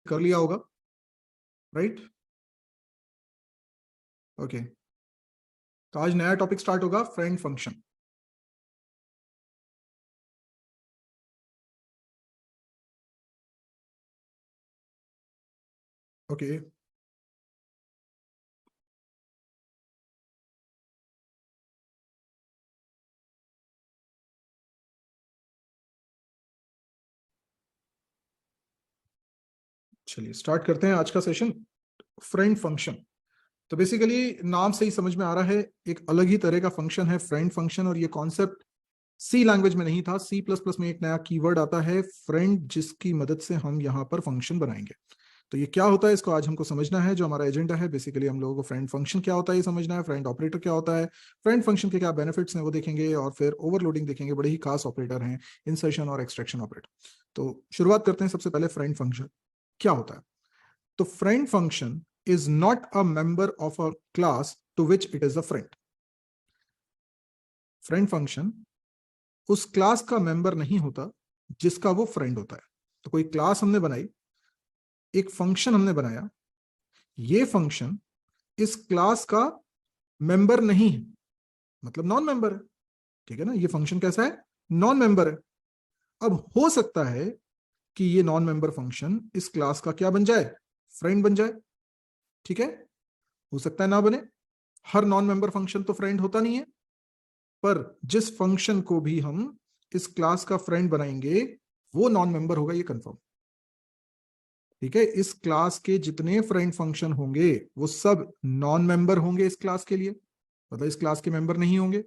कर लिया होगा, राइट? ओके, तो आज नया टॉपिक स्टार्ट होगा, फ्रेंड फंक्शन। ओके, चलिए स्टार्ट करते हैं आज का सेशन, फ्रेंड फंक्शन। तो बेसिकली नाम से ही समझ में आ रहा है, एक अलग ही तरह का फंक्शन है फ्रेंड फंक्शन, और ये कॉन्सेप्ट सी लैंग्वेज में नहीं था। सी प्लस प्लस में एक नया कीवर्ड आता है फ्रेंड, जिसकी मदद से हम यहाँ पर फंक्शन बनाएंगे। तो ये क्या होता है, इसको आज हमको समझना है। जो हमारा एजेंडा है बेसिकली, हम लोगों को फ्रेंड फंक्शन क्या होता है ये समझना है, फ्रेंड ऑपरेटर क्या होता है, फ्रेंड फंक्शन के क्या बेनिफिट्स हैं वो देखेंगे, और फिर ओवरलोडिंग देखेंगे। बड़े ही खास ऑपरेटर हैं इंसर्शन और एक्सट्रैक्शन ऑपरेटर। तो शुरुआत करते हैं सबसे पहले, फ्रेंड फंक्शन क्या होता है। तो friend function is not a member of a class to which it is a friend. Friend function उस क्लास का मेंबर नहीं होता जिसका वो फ्रेंड होता है। तो कोई क्लास हमने बनाई, एक फंक्शन हमने बनाया, ये फंक्शन इस क्लास का मेंबर नहीं है, मतलब नॉन मेंबर है। ठीक है ना, ये फंक्शन कैसा है, नॉन मेंबर है। अब हो सकता है कि ये नॉन मेंबर फंक्शन इस क्लास का क्या बन जाए, फ्रेंड बन जाए। ठीक है, हो सकता है ना बने, हर नॉन मेंबर फंक्शन तो फ्रेंड होता नहीं है। पर जिस फंक्शन को भी हम इस क्लास का फ्रेंड बनाएंगे वो नॉन मेंबर होगा, ये कंफर्म। ठीक है, इस क्लास के जितने फ्रेंड फंक्शन होंगे वो सब नॉन मेंबर होंगे इस क्लास के लिए, मतलब इस क्लास के मेंबर नहीं होंगे।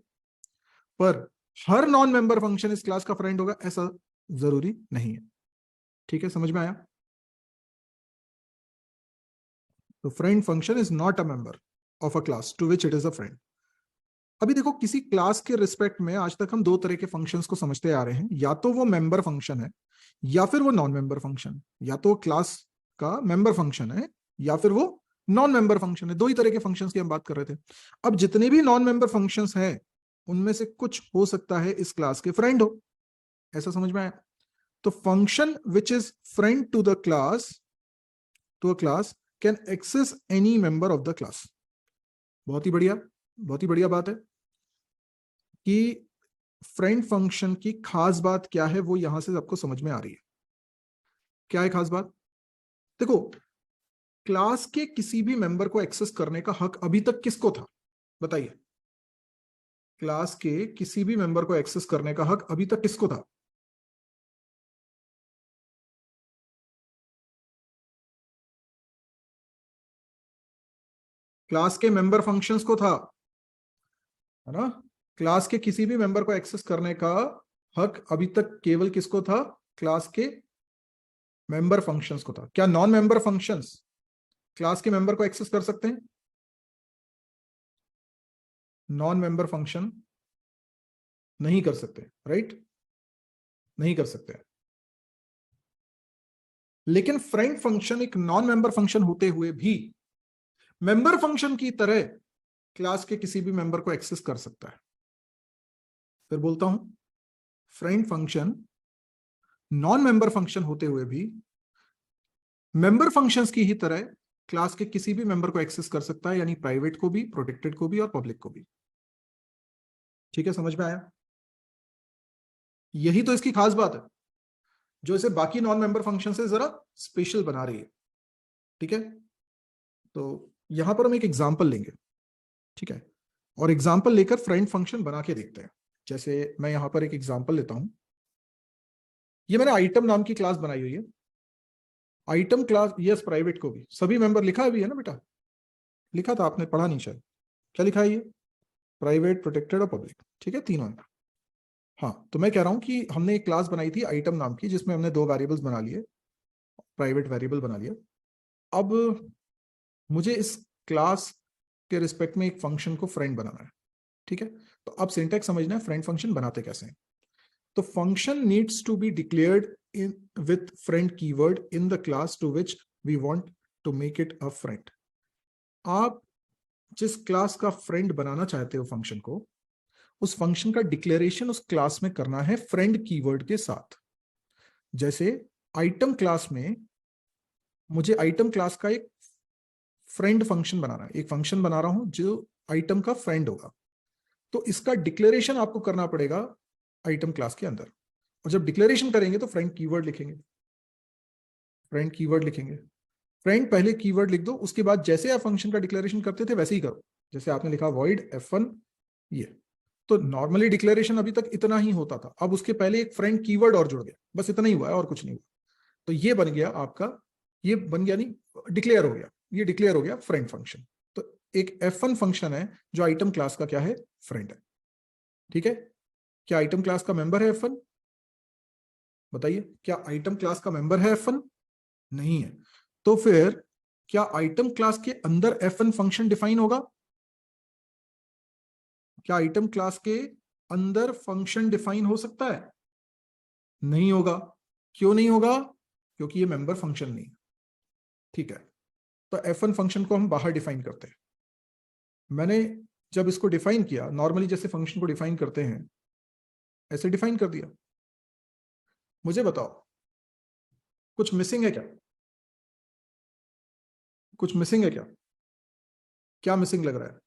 पर हर नॉन मेंबर फंक्शन इस क्लास का फ्रेंड होगा ऐसा जरूरी नहीं है। ठीक है, समझ में आया? तो friend function is not a member of a class to which it is a friend. अभी देखो, किसी क्लास के रिस्पेक्ट में आज तक हम दो तरह के फंक्शंस को समझते आ रहे हैं, या तो वो मेंबर फंक्शन है या फिर वो नॉन मेंबर फंक्शन। या तो क्लास का मेंबर फंक्शन है या फिर वो नॉन मेंबर फंक्शन है। दो ही तरह के फंक्शंस की हम बात कर रहे थे। अब जितने भी नॉन मेंबर फंक्शंस हैं उनमें से कुछ हो सकता है इस क्लास के फ्रेंड हो, ऐसा समझ में आया? तो function which is friend to the class, to a class, can access any member of the class. बहुत ही बढ़िया, बहुत ही बढ़िया बात है कि फ्रेंड फंक्शन की खास बात क्या है वो यहां से सबको समझ में आ रही है। क्या है खास बात? देखो, क्लास के किसी भी मेंबर को एक्सेस करने का हक अभी तक किसको था, बताइए? क्लास के किसी भी मेंबर को एक्सेस करने का हक अभी तक किसको था? क्लास के मेंबर फंक्शंस को था, है ना? क्लास के किसी भी मेंबर को एक्सेस करने का हक अभी तक केवल किसको था, क्लास के मेंबर फंक्शंस को था। क्या नॉन मेंबर फंक्शंस क्लास के मेंबर को एक्सेस कर सकते हैं? नॉन मेंबर फंक्शन नहीं कर सकते, राइट? नहीं कर सकते। लेकिन फ्रेंड फंक्शन एक नॉन मेंबर फंक्शन होते हुए भी मेंबर फंक्शन की तरह क्लास के किसी भी मेंबर को एक्सेस कर सकता है। फिर बोलता हूं, friend function non member function होते हुए भी मेंबर फंक्शंस की ही तरह क्लास के किसी भी मेंबर को एक्सेस कर सकता है, यानी प्राइवेट को भी, प्रोटेक्टेड को भी और पब्लिक को भी। ठीक है, समझ में आया? यही तो इसकी खास बात है जो इसे बाकी नॉन मेंबर फंक्शन से जरा स्पेशल बना रही है। ठीक है, तो यहां पर हम एक एग्जांपल लेंगे। ठीक है, और एग्जांपल लेकर फ्रेंड फंक्शन बना के देखते हैं। जैसे मैं यहां पर एक एग्जांपल लेता हूं। ये मैंने आइटम नाम की क्लास बनाई हुई है। आइटम क्लास, यस, प्राइवेट को भी, सभी मेंबर लिखा है भी, है ना बेटा? लिखा था, आपने पढ़ा नहीं शायद। क्या लिखा है ये? प्राइवेट, प्रोटेक्टेड और पब्लिक। ठीक है, तीनों है। हाँ, तो मैं कह रहा हूं कि हमने एक क्लास बनाई थी आइटम नाम की, जिसमें हमने दो वेरिएबल्स बना लिए, प्राइवेट वेरिएबल बना लिया। अब मुझे इस क्लास के रिस्पेक्ट में एक फंक्शन को फ्रेंड बनाना है। ठीक है, तो अब सिंटैक्स समझना है फ्रेंड फंक्शन बनाते कैसे हैं। तो function needs to be declared in with friend keyword in the class to which we want to make it a friend. आप जिस क्लास का फ्रेंड बनाना चाहते हो फंक्शन को, उस फंक्शन का डिक्लेरेशन उस क्लास में करना है फ्रेंड कीवर्ड के साथ। जैसे आइटम क्लास में मुझे आइटम क्लास का एक फ्रेंड फंक्शन बनाना है, एक फंक्शन बना रहा हूं जो आइटम का फ्रेंड होगा। तो इसका डिक्लेरेशन आपको करना पड़ेगा आइटम क्लास के अंदर। और जब डिक्लेरेशन करेंगे तो फ्रेंड कीवर्ड लिखेंगे, फ्रेंड कीवर्ड लिखेंगे। फ्रेंड पहले कीवर्ड लिख दो, उसके बाद जैसे आप फंक्शन का डिक्लेरेशन करते थे वैसे ही करो। जैसे आपने लिखा वॉइड F1 ये, तो नॉर्मली डिक्लेरेशन अभी तक इतना ही होता था, अब उसके पहले एक फ्रेंड कीवर्ड और जुड़ गया, बस इतना ही हुआ है और कुछ नहीं हुआ। तो ये बन गया आपका, ये बन गया नहीं, डिक्लेयर हो गया, ये डिक्लेयर हो गया फ्रेंड फंक्शन। तो एक F1 फंक्शन है जो आइटम क्लास का क्या है, फ्रेंड है। ठीक है, क्या आइटम क्लास का मेंबर है F1? बताइए, क्या आइटम क्लास का मेंबर है F1? नहीं है। तो फिर क्या आइटम क्लास के अंदर F1 फंक्शन डिफाइन होगा? क्या आइटम क्लास के अंदर फंक्शन डिफाइन हो सकता है? नहीं होगा। क्यों नहीं होगा? क्योंकि ये मेंबर फंक्शन नहीं है। ठीक है, तो F1 फंक्शन को हम बाहर डिफाइन करते हैं। मैंने जब इसको डिफाइन किया, नॉर्मली जैसे फंक्शन को डिफाइन करते हैं ऐसे डिफाइन कर दिया। मुझे बताओ, कुछ मिसिंग है क्या? कुछ मिसिंग है क्या? क्या मिसिंग लग रहा है?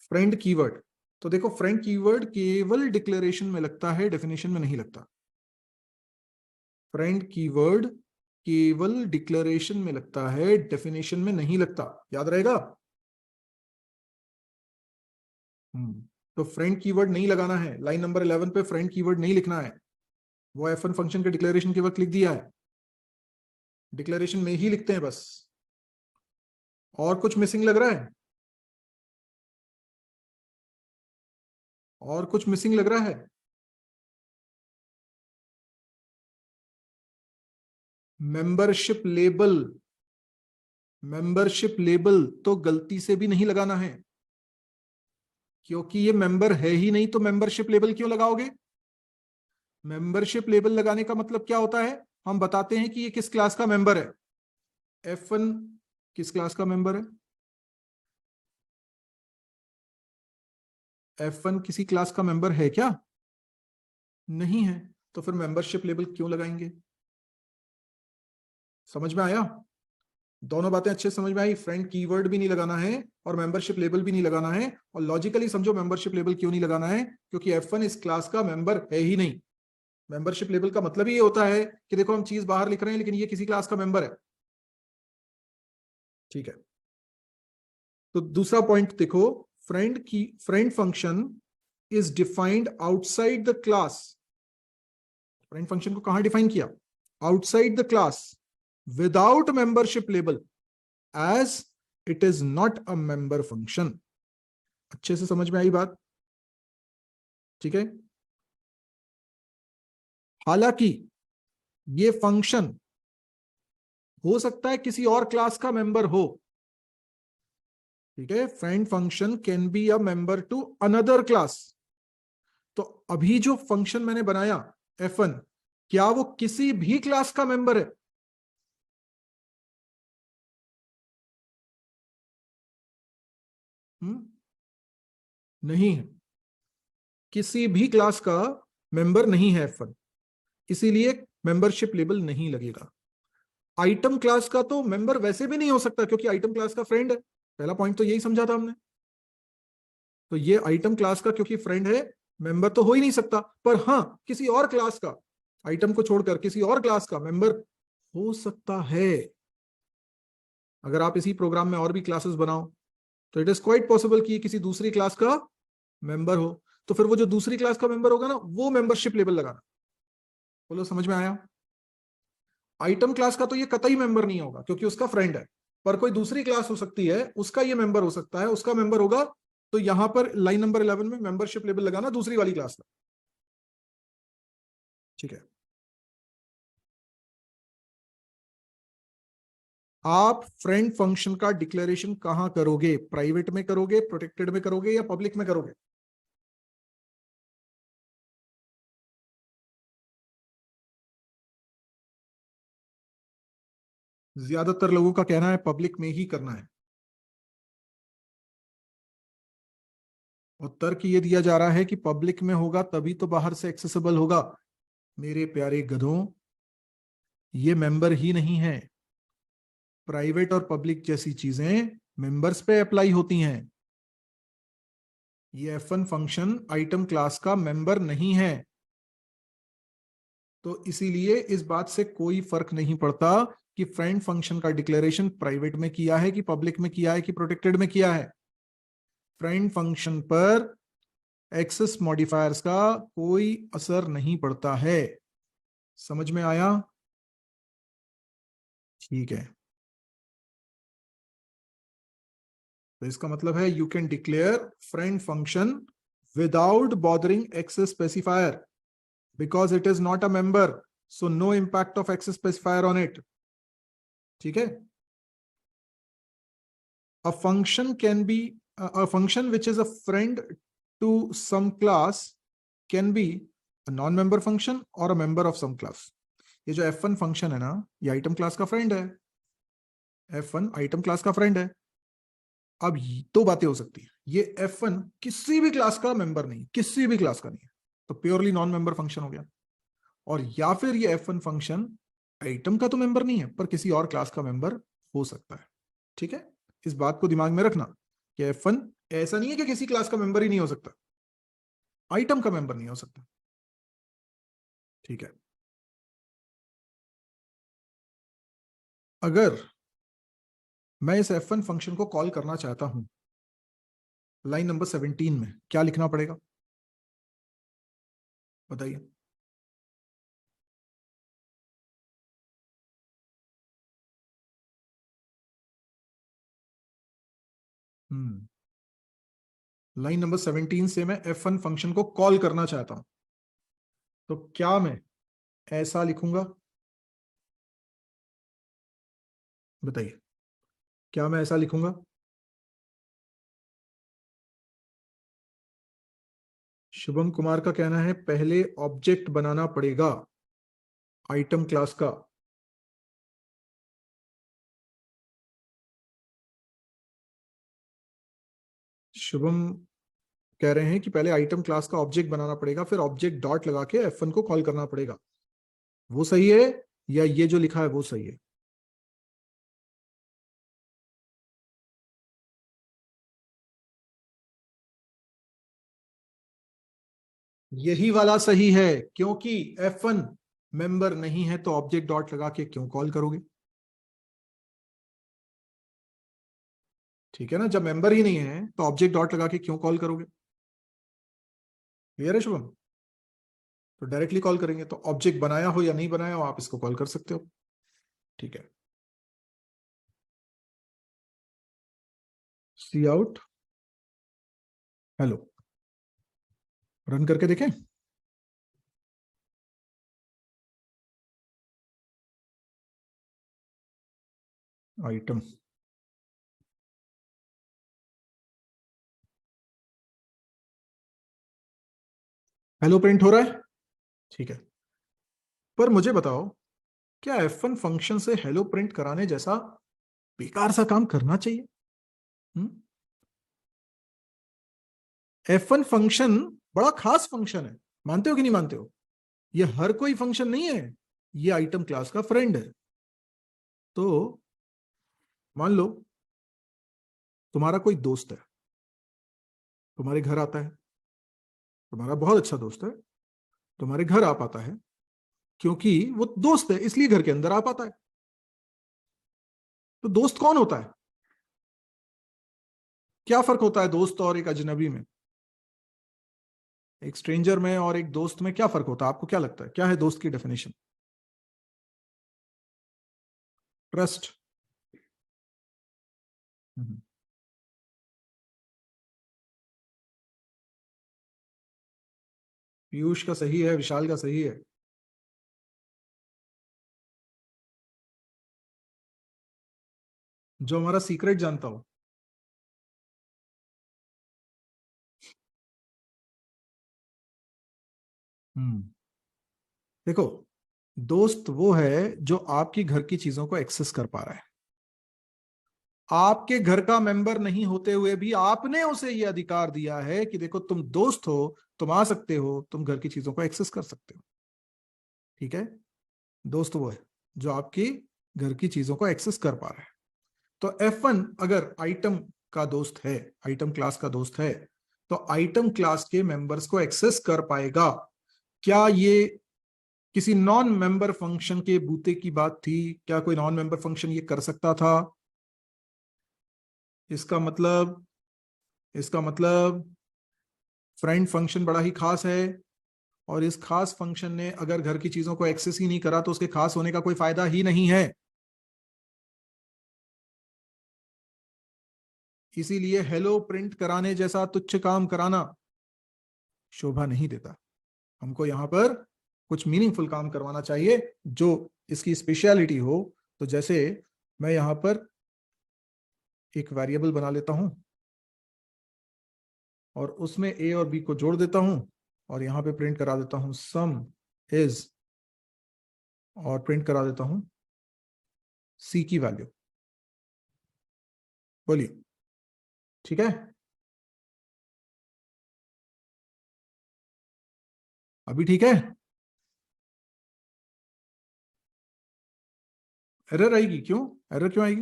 Friend keyword. तो देखो, फ्रेंड कीवर्ड केवल डिक्लेरेशन में लगता है, डेफिनेशन में नहीं लगता। फ्रेंड कीवर्ड केवल डिक्लेरेशन में लगता है, डेफिनेशन में नहीं लगता, याद रहेगा। तो फ्रेंड कीवर्ड नहीं लगाना है, लाइन नंबर 11 पे फ्रेंड कीवर्ड नहीं लिखना है, वो F1 फंक्शन के डिक्लेरेशन के वक्त लिख दिया है, डिक्लेरेशन में ही लिखते हैं बस। और कुछ मिसिंग लग रहा है? और कुछ मिसिंग लग रहा है? Membership label. मेंबरशिप लेबल तो गलती से भी नहीं लगाना है, क्योंकि ये मेंबर है ही नहीं, तो मेंबरशिप लेबल क्यों लगाओगे? मेंबरशिप लेबल लगाने का मतलब क्या होता है? हम बताते हैं कि ये किस क्लास का मेंबर है। F1 किस क्लास का मेंबर है? F1 किसी क्लास का मेंबर है क्या? नहीं है। तो फिर मेंबरशिप लेबल क्यों लगाएंगे? समझ में आया? दोनों बातें अच्छे से समझ में आई। फ्रेंड कीवर्ड भी नहीं लगाना है और मेंबरशिप लेबल भी नहीं लगाना है। और लॉजिकली समझो मेंबरशिप लेबल क्यों नहीं लगाना है, क्योंकि F1 इस क्लास का मेंबर है ही नहीं। मेंबरशिप लेबल का मतलब ही ये होता है कि देखो, हम चीज बाहर लिख रहे हैं लेकिन ये किसी क्लास का मेंबर है। ठीक है, तो दूसरा पॉइंट देखो, friend function is defined outside the class. Friend function को कहां डिफाइन किया? Outside the class without membership label, as it is not a member function. अच्छे से समझ में आई बात? ठीक है, हालांकि ये फंक्शन हो सकता है किसी और क्लास का मेंबर हो। ठीक है, friend function can be a member to another class. तो अभी जो फंक्शन मैंने बनाया F1, क्या वो किसी भी क्लास का मेंबर है? नहीं है, किसी भी क्लास का मेंबर नहीं है F1, इसीलिए मेंबरशिप लेबल नहीं लगेगा। आइटम क्लास का तो मेंबर वैसे भी नहीं हो सकता, क्योंकि आइटम क्लास का फ्रेंड है। पहला पॉइंट तो यही समझा था हमने। तो ये आइटम क्लास का क्योंकि फ्रेंड है, मेंबर तो हो ही नहीं सकता। पर हाँ, किसी और क्लास का, आइटम को छोड़कर किसी और क्लास का मेंबर हो सकता है। अगर आप इसी प्रोग्राम में और भी क्लासेस बनाओ तो इट इज क्वाइट पॉसिबल कि किसी दूसरी क्लास का मेंबर हो। तो फिर वो जो दूसरी क्लास का मेंबर होगा ना, वो मेंबरशिप लेबल लगाना। बोलो, समझ में आया? आइटम क्लास का तो ये कतई मेंबर नहीं होगा क्योंकि उसका फ्रेंड है। पर कोई दूसरी क्लास हो सकती है, उसका ये मेंबर हो सकता है, उसका मेंबर होगा। तो यहां पर लाइन नंबर 11 में मेंबरशिप लेबल लगाना दूसरी वाली क्लास का। ठीक है, आप फ्रेंड फंक्शन का डिक्लेरेशन कहां करोगे? प्राइवेट में करोगे, प्रोटेक्टेड में करोगे, या पब्लिक में करोगे? ज्यादातर लोगों का कहना है पब्लिक में ही करना है। और तर्क ये दिया जा रहा है कि पब्लिक में होगा तभी तो बाहर से एक्सेसिबल होगा। मेरे प्यारे गधों, ये मेंबर ही नहीं है। प्राइवेट और पब्लिक जैसी चीजें मेंबर्स पे अप्लाई होती हैं। ये F1 फंक्शन आइटम क्लास का मेंबर नहीं है। तो इसीलिए इस बात से कोई फर्क नहीं पड़ता कि फ्रेंड फंक्शन का डिक्लेरेशन प्राइवेट में किया है कि पब्लिक में किया है कि प्रोटेक्टेड में किया है। फ्रेंड फंक्शन पर एक्सेस मॉडिफायर्स का कोई असर नहीं पड़ता है। समझ में आया? ठीक है। तो इसका मतलब है you can declare friend function without bothering access specifier because it is not a member, so no impact of access specifier on it. ठीक है। A function can be a function which is a friend to some class can be a non-member function or a member of some class. ये जो F1 function है ना, ये item class का friend है। F1 item class का friend है। अब दो बातें हो सकती है, ये F1 किसी भी क्लास का मेंबर नहीं, किसी भी क्लास का नहीं है, तो प्योरली नॉन मेंबर फंक्शन हो गया। और या फिर ये F1 फंक्शन आइटम का तो मेंबर नहीं है पर किसी और क्लास का मेंबर हो सकता है। ठीक है, इस बात को दिमाग में रखना कि F1 ऐसा नहीं है कि किसी क्लास का मेंबर ही नहीं हो सकता, आइटम का मेंबर नहीं हो सकता। ठीक है। अगर मैं इस F1 फंक्शन को कॉल करना चाहता हूं, लाइन नंबर 17 में क्या लिखना पड़ेगा बताइए? लाइन नंबर 17 से मैं F1 फंक्शन को कॉल करना चाहता हूं, तो क्या मैं ऐसा लिखूंगा? बताइए, क्या मैं ऐसा लिखूंगा? शुभम कुमार का कहना है पहले ऑब्जेक्ट बनाना पड़ेगा आइटम क्लास का। शुभम कह रहे हैं कि पहले आइटम क्लास का ऑब्जेक्ट बनाना पड़ेगा, फिर ऑब्जेक्ट डॉट लगा के F1 को कॉल करना पड़ेगा। वो सही है या ये जो लिखा है वो सही है? यही वाला सही है, क्योंकि F1 मेंबर नहीं है तो ऑब्जेक्ट डॉट लगा के क्यों कॉल करोगे? ठीक है ना, जब मेंबर ही नहीं है तो ऑब्जेक्ट डॉट लगा के क्यों कॉल करोगे? क्लियर है शुभम? तो डायरेक्टली कॉल करेंगे, तो ऑब्जेक्ट बनाया हो या नहीं बनाया हो आप इसको कॉल कर सकते हो। ठीक है। सी आउट हेलो, रन करके देखें। आइटम हेलो प्रिंट हो रहा है। ठीक है, पर मुझे बताओ क्या F1 फंक्शन से हेलो प्रिंट कराने जैसा बेकार सा काम करना चाहिए? F1 फंक्शन बड़ा खास फंक्शन है, मानते हो कि नहीं मानते हो? ये हर कोई फंक्शन नहीं है, ये आइटम क्लास का फ्रेंड है। तो मान लो तुम्हारा कोई दोस्त है, तुम्हारे घर आता है, तुम्हारा बहुत अच्छा दोस्त है, तुम्हारे घर आ पाता है, क्योंकि वो दोस्त है इसलिए घर के अंदर आ पाता है। तो दोस्त कौन होता है? क्या फर्क होता है दोस्त और एक अजनबी में, एक स्ट्रेंजर में और एक दोस्त में क्या फर्क होता है? आपको क्या लगता है क्या है दोस्त की डेफिनेशन? ट्रस्ट। पीयूष का सही है, विशाल का सही है। जो हमारा सीक्रेट जानता हो। हम्म देखो, दोस्त वो है जो आपकी घर की चीजों को एक्सेस कर पा रहा है। आपके घर का मेंबर नहीं होते हुए भी आपने उसे यह अधिकार दिया है कि देखो तुम दोस्त हो, तुम आ सकते हो, तुम घर की चीजों को एक्सेस कर सकते हो। ठीक है, दोस्त वो है। जो आपकी घर की चीजों को एक्सेस कर पा रहा है। तो F1 अगर आइटम का दोस्त है, आइटम क्लास का दोस्त है, तो आइटम क्लास के मेंबर्स को एक्सेस कर पाएगा। क्या ये किसी नॉन मेंबर फंक्शन के बूते की बात थी? क्या कोई नॉन मेंबर फंक्शन ये कर सकता था? इसका मतलब फ्रेंड फंक्शन बड़ा ही खास है, और इस खास फंक्शन ने अगर घर की चीजों को एक्सेस ही नहीं करा तो उसके खास होने का कोई फायदा ही नहीं है। इसीलिए हेलो प्रिंट कराने जैसा तुच्छ काम कराना शोभा नहीं देता। हमको यहां पर कुछ मीनिंगफुल काम करवाना चाहिए जो इसकी स्पेशलिटी हो। तो जैसे मैं यहां पर एक वेरिएबल बना लेता हूं और उसमें ए और बी को जोड़ देता हूं, और यहां पे प्रिंट करा देता हूं सम इज, और प्रिंट करा देता हूं सी की वैल्यू। बोलिए, ठीक है? अभी ठीक है? एरर आएगी क्यों? एरर क्यों आएगी?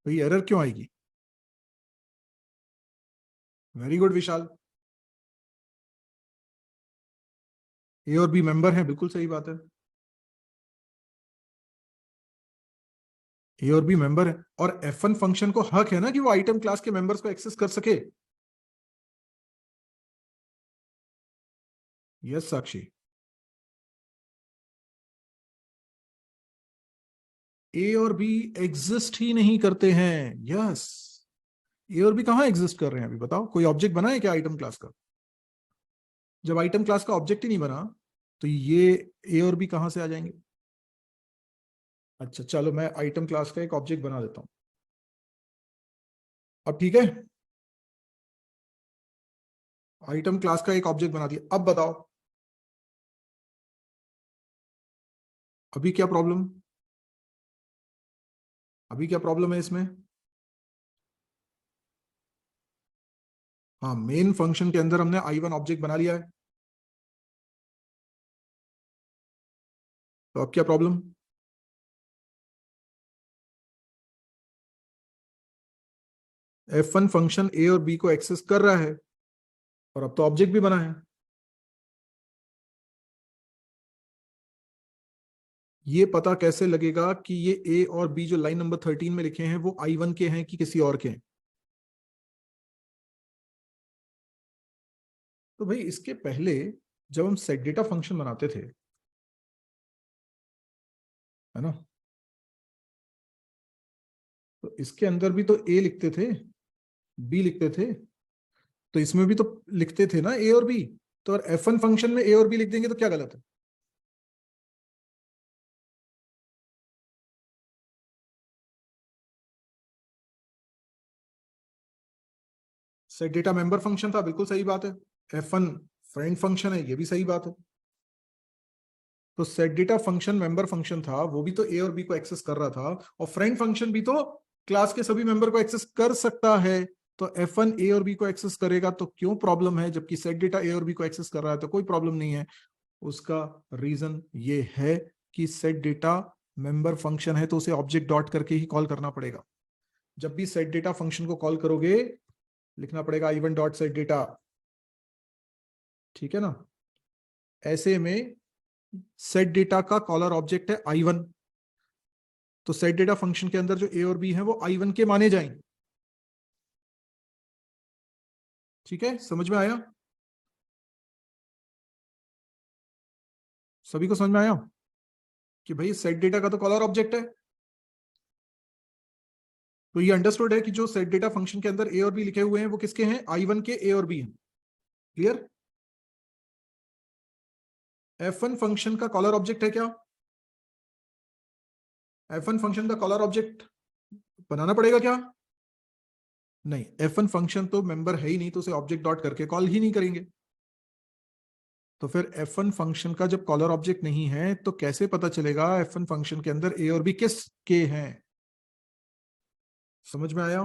भाई एरर क्यों आएगी? वेरी गुड विशाल, ए और बी मेंबर हैं, बिल्कुल सही बात है। ए और बी मेंबर है, और F1 फंक्शन को हक है ना कि वो आइटम क्लास के मेंबर्स को एक्सेस कर सके। यस साक्षी, ए और बी एग्जिस्ट ही नहीं करते हैं। यस, ए और बी कहां एग्जिस्ट कर रहे हैं? अभी बताओ, कोई ऑब्जेक्ट बना है क्या आइटम क्लास का? जब आइटम क्लास का ऑब्जेक्ट ही नहीं बना, तो ये ए और बी कहां से आ जाएंगे? अच्छा चलो, मैं आइटम क्लास का एक ऑब्जेक्ट बना देता हूं। अब ठीक है, आइटम क्लास का एक ऑब्जेक्ट बना दिया। अब बताओ, अभी क्या प्रॉब्लम? अभी क्या प्रॉब्लम है इसमें? हाँ, मेन फंक्शन के अंदर हमने I1 ऑब्जेक्ट बना लिया है, तो अब क्या प्रॉब्लम? F1 फंक्शन ए और बी को एक्सेस कर रहा है, और अब तो ऑब्जेक्ट भी बना है। ये पता कैसे लगेगा कि ये ए और बी जो लाइन नंबर 13 में लिखे हैं वो I1 के हैं कि किसी और के हैं? तो भाई इसके पहले जब हम सेट डेटा फंक्शन बनाते थे, है ना, तो इसके अंदर भी तो ए लिखते थे, बी लिखते थे, तो इसमें भी तो लिखते थे ना ए और बी। तो अगर F1 फंक्शन में ए और बी लिख देंगे तो क्या गलत है? सेट डेटा मेंबर फंक्शन था, बिल्कुल सही बात है। F1 फ्रेंड फंक्शन है, ये भी सही बात है। तो set data function member function था, वो भी तो ए और बी को एक्सेस कर रहा था, और फ्रेंड फंक्शन भी तो क्लास के सभी मेंबर को एक्सेस कर सकता है। तो F1 ए और बी को एक्सेस करेगा तो क्यों प्रॉब्लम है? जबकि सेट डेटा ए और बी को एक्सेस कर रहा है तो कोई प्रॉब्लम नहीं है। उसका रीजन ये है कि सेट डेटा मेंबर फंक्शन है, तो उसे ऑब्जेक्ट डॉट करके ही कॉल करना पड़ेगा। जब भी सेट डेटा फंक्शन को कॉल करोगे, लिखना पड़ेगा I1 डॉट सेट डेटा, ठीक है ना? ऐसे में सेट डेटा का कॉलर ऑब्जेक्ट है I1, तो सेट डेटा फंक्शन के अंदर जो ए और बी है वो I1 के माने जाएंगे। ठीक है, समझ में आया? सभी को समझ में आया कि भाई सेट डेटा का तो कॉलर ऑब्जेक्ट है। तो ये अंडरस्टूड है कि जो सेट डेटा फंक्शन के अंदर ए और बी लिखे हुए हैं वो किसके हैं? I1 के ए और बी हैं। क्लियर? F1 फंक्शन का कॉलर ऑब्जेक्ट है क्या? F1 फंक्शन का कॉलर ऑब्जेक्ट बनाना पड़ेगा क्या? नहीं, F1 फंक्शन तो मेंबर है ही नहीं, तो उसे ऑब्जेक्ट डॉट करके कॉल ही नहीं करेंगे। तो फिर F1 फंक्शन का जब कॉलर ऑब्जेक्ट नहीं है तो कैसे पता चलेगा F1 फंक्शन के अंदर ए और बी किस के हैं? समझ में आया?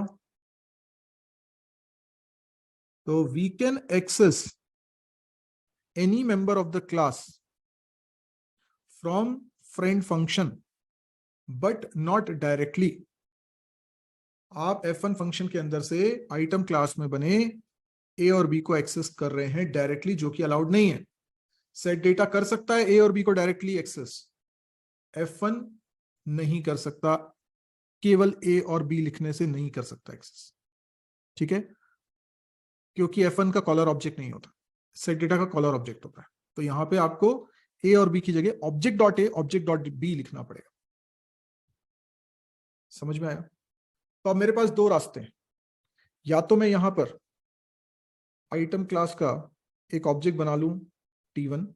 तो we can access any member of the class from friend function but not directly. आप F1 फंक्शन के अंदर से आइटम क्लास में बने ए और बी को एक्सेस कर रहे हैं डायरेक्टली, जो कि अलाउड नहीं है। सेट डेटा कर सकता है ए और बी को डायरेक्टली एक्सेस, F1 नहीं कर सकता, केवल ए और बी लिखने से नहीं कर सकता एक्सेस। ठीक है, क्योंकि F1 का कॉलर ऑब्जेक्ट नहीं होता, सेट डेटा का कॉलर ऑब्जेक्ट होता है। तो यहां पे आपको ए और बी की जगह object dot A object dot B लिखना पड़ेगा। समझ में आया? तो अब मेरे पास दो रास्ते हैं, या तो मैं यहां पर आइटम क्लास का एक ऑब्जेक्ट बना लूं T1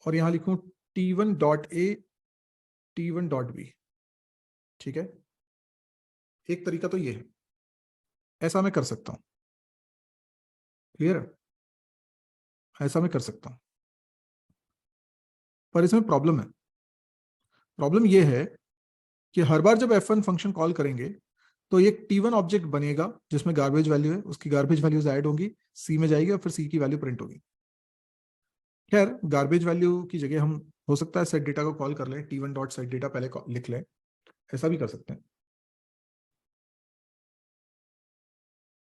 और यहां लिखूं T1 dot A T1 dot B. ठीक है, एक तरीका तो ये है, ऐसा मैं कर सकता हूं। क्लियर है? ऐसा मैं कर सकता हूं, पर इसमें प्रॉब्लम है। प्रॉब्लम यह है कि हर बार जब F1 फंक्शन कॉल करेंगे तो एक T1 ऑब्जेक्ट बनेगा जिसमें गार्बेज वैल्यू है, उसकी गार्बेज वैल्यूज ऐड होंगी, सी में जाएगी और फिर सी की वैल्यू प्रिंट होगी। खैर, गार्बेज वैल्यू की जगह हम हो सकता है सेट डेटा को कॉल कर लें, T1 डॉट सेट डेटा पहले लिख लें, ऐसा भी कर सकते हैं,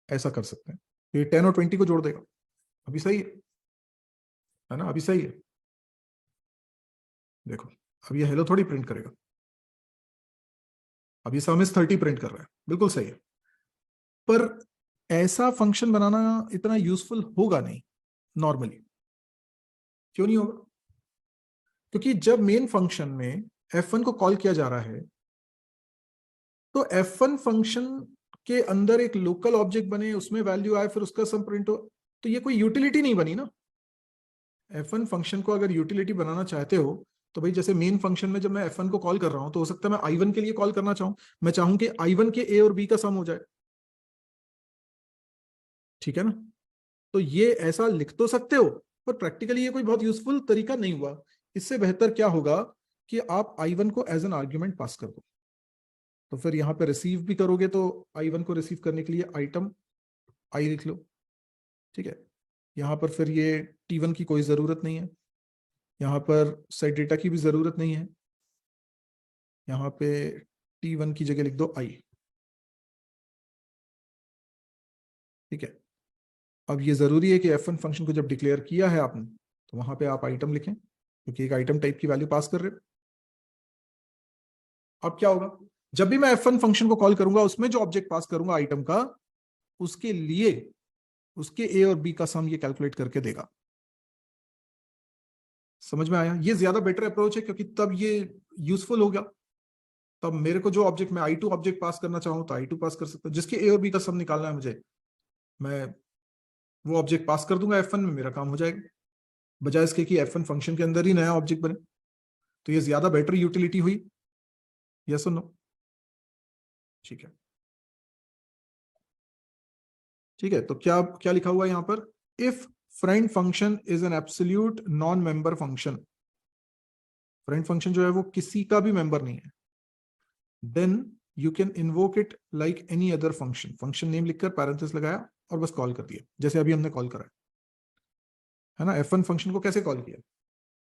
ऐसा कर सकते हैं। तो ये 10 और 20 को जोड़ देगा, अभी सही है ना? अभी सही है। देखो, अब ये हेलो थोड़ी प्रिंट करेगा, अभी सम इज 30 प्रिंट कर रहा है, बिल्कुल सही है। पर ऐसा फंक्शन बनाना इतना यूजफुल होगा नहीं नॉर्मली। क्यों नहीं होगा? क्योंकि जब मेन फंक्शन में F1 को कॉल किया जा रहा है तो F1 फंक्शन के अंदर एक लोकल ऑब्जेक्ट बने, उसमें वैल्यू आए, फिर उसका सम प्रिंट हो, तो ये कोई यूटिलिटी नहीं बनी ना। F1 फंक्शन को अगर यूटिलिटी बनाना चाहते हो तो भाई, जैसे मेन फंक्शन में जब मैं F1 को कॉल कर रहा हूं तो हो सकता है मैं I1 के लिए कॉल करना चाहूं, मैं चाहूं कि I1 के A और B का सम हो जाए। ठीक है ना? तो ये ऐसा लिख तो सकते हो, पर प्रैक्टिकली ये कोई बहुत यूजफुल तरीका नहीं हुआ। इससे बेहतर क्या होगा कि आप I1 को एज एन आर्ग्यूमेंट पास कर दो, तो फिर यहां पे रिसीव भी करोगे तो I1 को रिसीव करने के लिए आइटम आई लिख लो। ठीक है, यहां पर फिर ये T1 की कोई जरूरत नहीं है, यहां पर सेट डेटा की भी जरूरत नहीं है, यहां पे T1 की जगह लिख दो आई। ठीक है, अब ये जरूरी है कि F1 फंक्शन को जब डिक्लेयर किया है आपने तो वहां पे आप आइटम लिखें, क्योंकि एक आइटम टाइप की वैल्यू पास कर रहे हो। अब क्या होगा, जब भी मैं F1 फंक्शन को कॉल करूंगा उसमें जो ऑब्जेक्ट पास करूंगा आइटम का, उसके लिए उसके ए और बी का सम ये कैलकुलेट करके देगा। समझ में आया? ये ज्यादा बेटर अप्रोच है, क्योंकि तब ये यूजफुल हो गया। तब मेरे को जो ऑब्जेक्ट, मैं I2 ऑब्जेक्ट पास करना चाहूँ तो I2 पास कर सकता हूँ, जिसके ए और बी का सम निकालना है मुझे, मैं वो ऑब्जेक्ट पास कर दूंगा F1 में, मेरा काम हो जाएगा, बजाय इसके कि F1 फंक्शन के अंदर ही नया ऑब्जेक्ट बने। तो ये ज्यादा बेटर यूटिलिटी हुई। यस और नो? ठीक है, ठीक है। तो क्या क्या लिखा हुआ है यहां पर? If friend function is an absolute non member function, friend function जो है वो किसी का भी मेंबर नहीं है, then you can invoke it like any other function. Function name लिखकर पैरेंथेसिस लगाया और बस कॉल कर दिया, जैसे अभी हमने कॉल करा है ना। F1 फंक्शन को कैसे कॉल किया?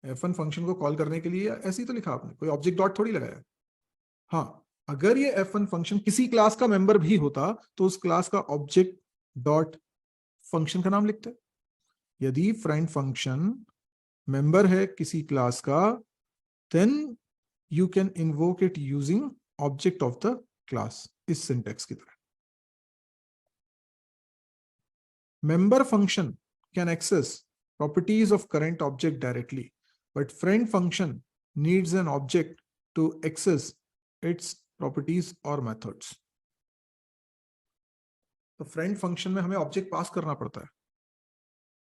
F1 फंक्शन को कॉल करने के लिए ऐसे ही तो लिखा आपने, कोई ऑब्जेक्ट डॉट थोड़ी लगाया। हाँ, अगर ये F1 फंक्शन किसी क्लास का मेंबर भी होता तो उस क्लास का ऑब्जेक्ट डॉट फंक्शन का नाम लिखते। यदि फ्रेंड फंक्शन मेंबर है किसी क्लास का, then you can invoke it using object of the class, इस सिंटेक्स की तरह। Member function can access properties of current object directly, but friend function needs an object to access its properties or methods. तो friend function में हमें object पास करना पड़ता है,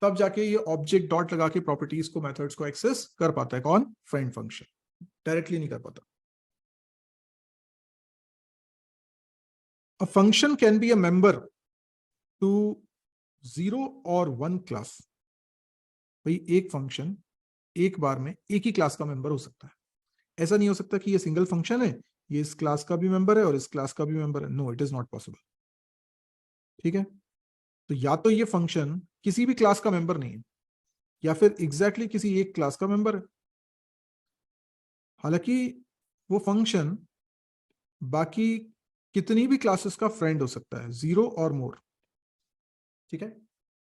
तब जाके ये ऑब्जेक्ट डॉट लगा के प्रॉपर्टीज को, मेथड्स को एक्सेस कर पाता है। कौन? Friend function. डायरेक्टली नहीं कर पाता। A function can be a member to 0 और 1 क्लास। भाई, एक फंक्शन एक बार में एक ही क्लास का मेंबर हो सकता है। ऐसा नहीं हो सकता कि ये सिंगल फंक्शन है, ये इस क्लास का भी मेंबर है और इस क्लास का भी मेंबर है। No, it is not possible. ठीक है, तो या तो ये फंक्शन किसी भी क्लास का मेंबर नहीं है, या फिर एग्जैक्टली किसी एक क्लास का मेंबर है। हालांकि वो फंक्शन बाकी कितनी भी क्लासेस का फ्रेंड हो सकता है, 0 और मोर। ठीक है,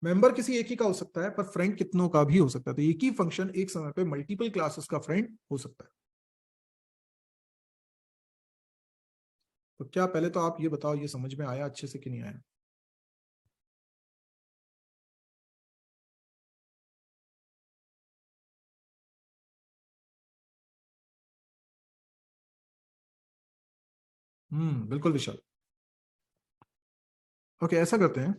मेंबर किसी एक ही का हो सकता है, पर फ्रेंड कितनों का भी हो सकता है। तो एक ही फंक्शन एक समय पे मल्टीपल क्लासेस का फ्रेंड हो सकता है। तो क्या पहले तो आप ये बताओ, ये समझ में आया अच्छे से कि नहीं आया? बिल्कुल विशाल। ओके, ऐसा करते हैं,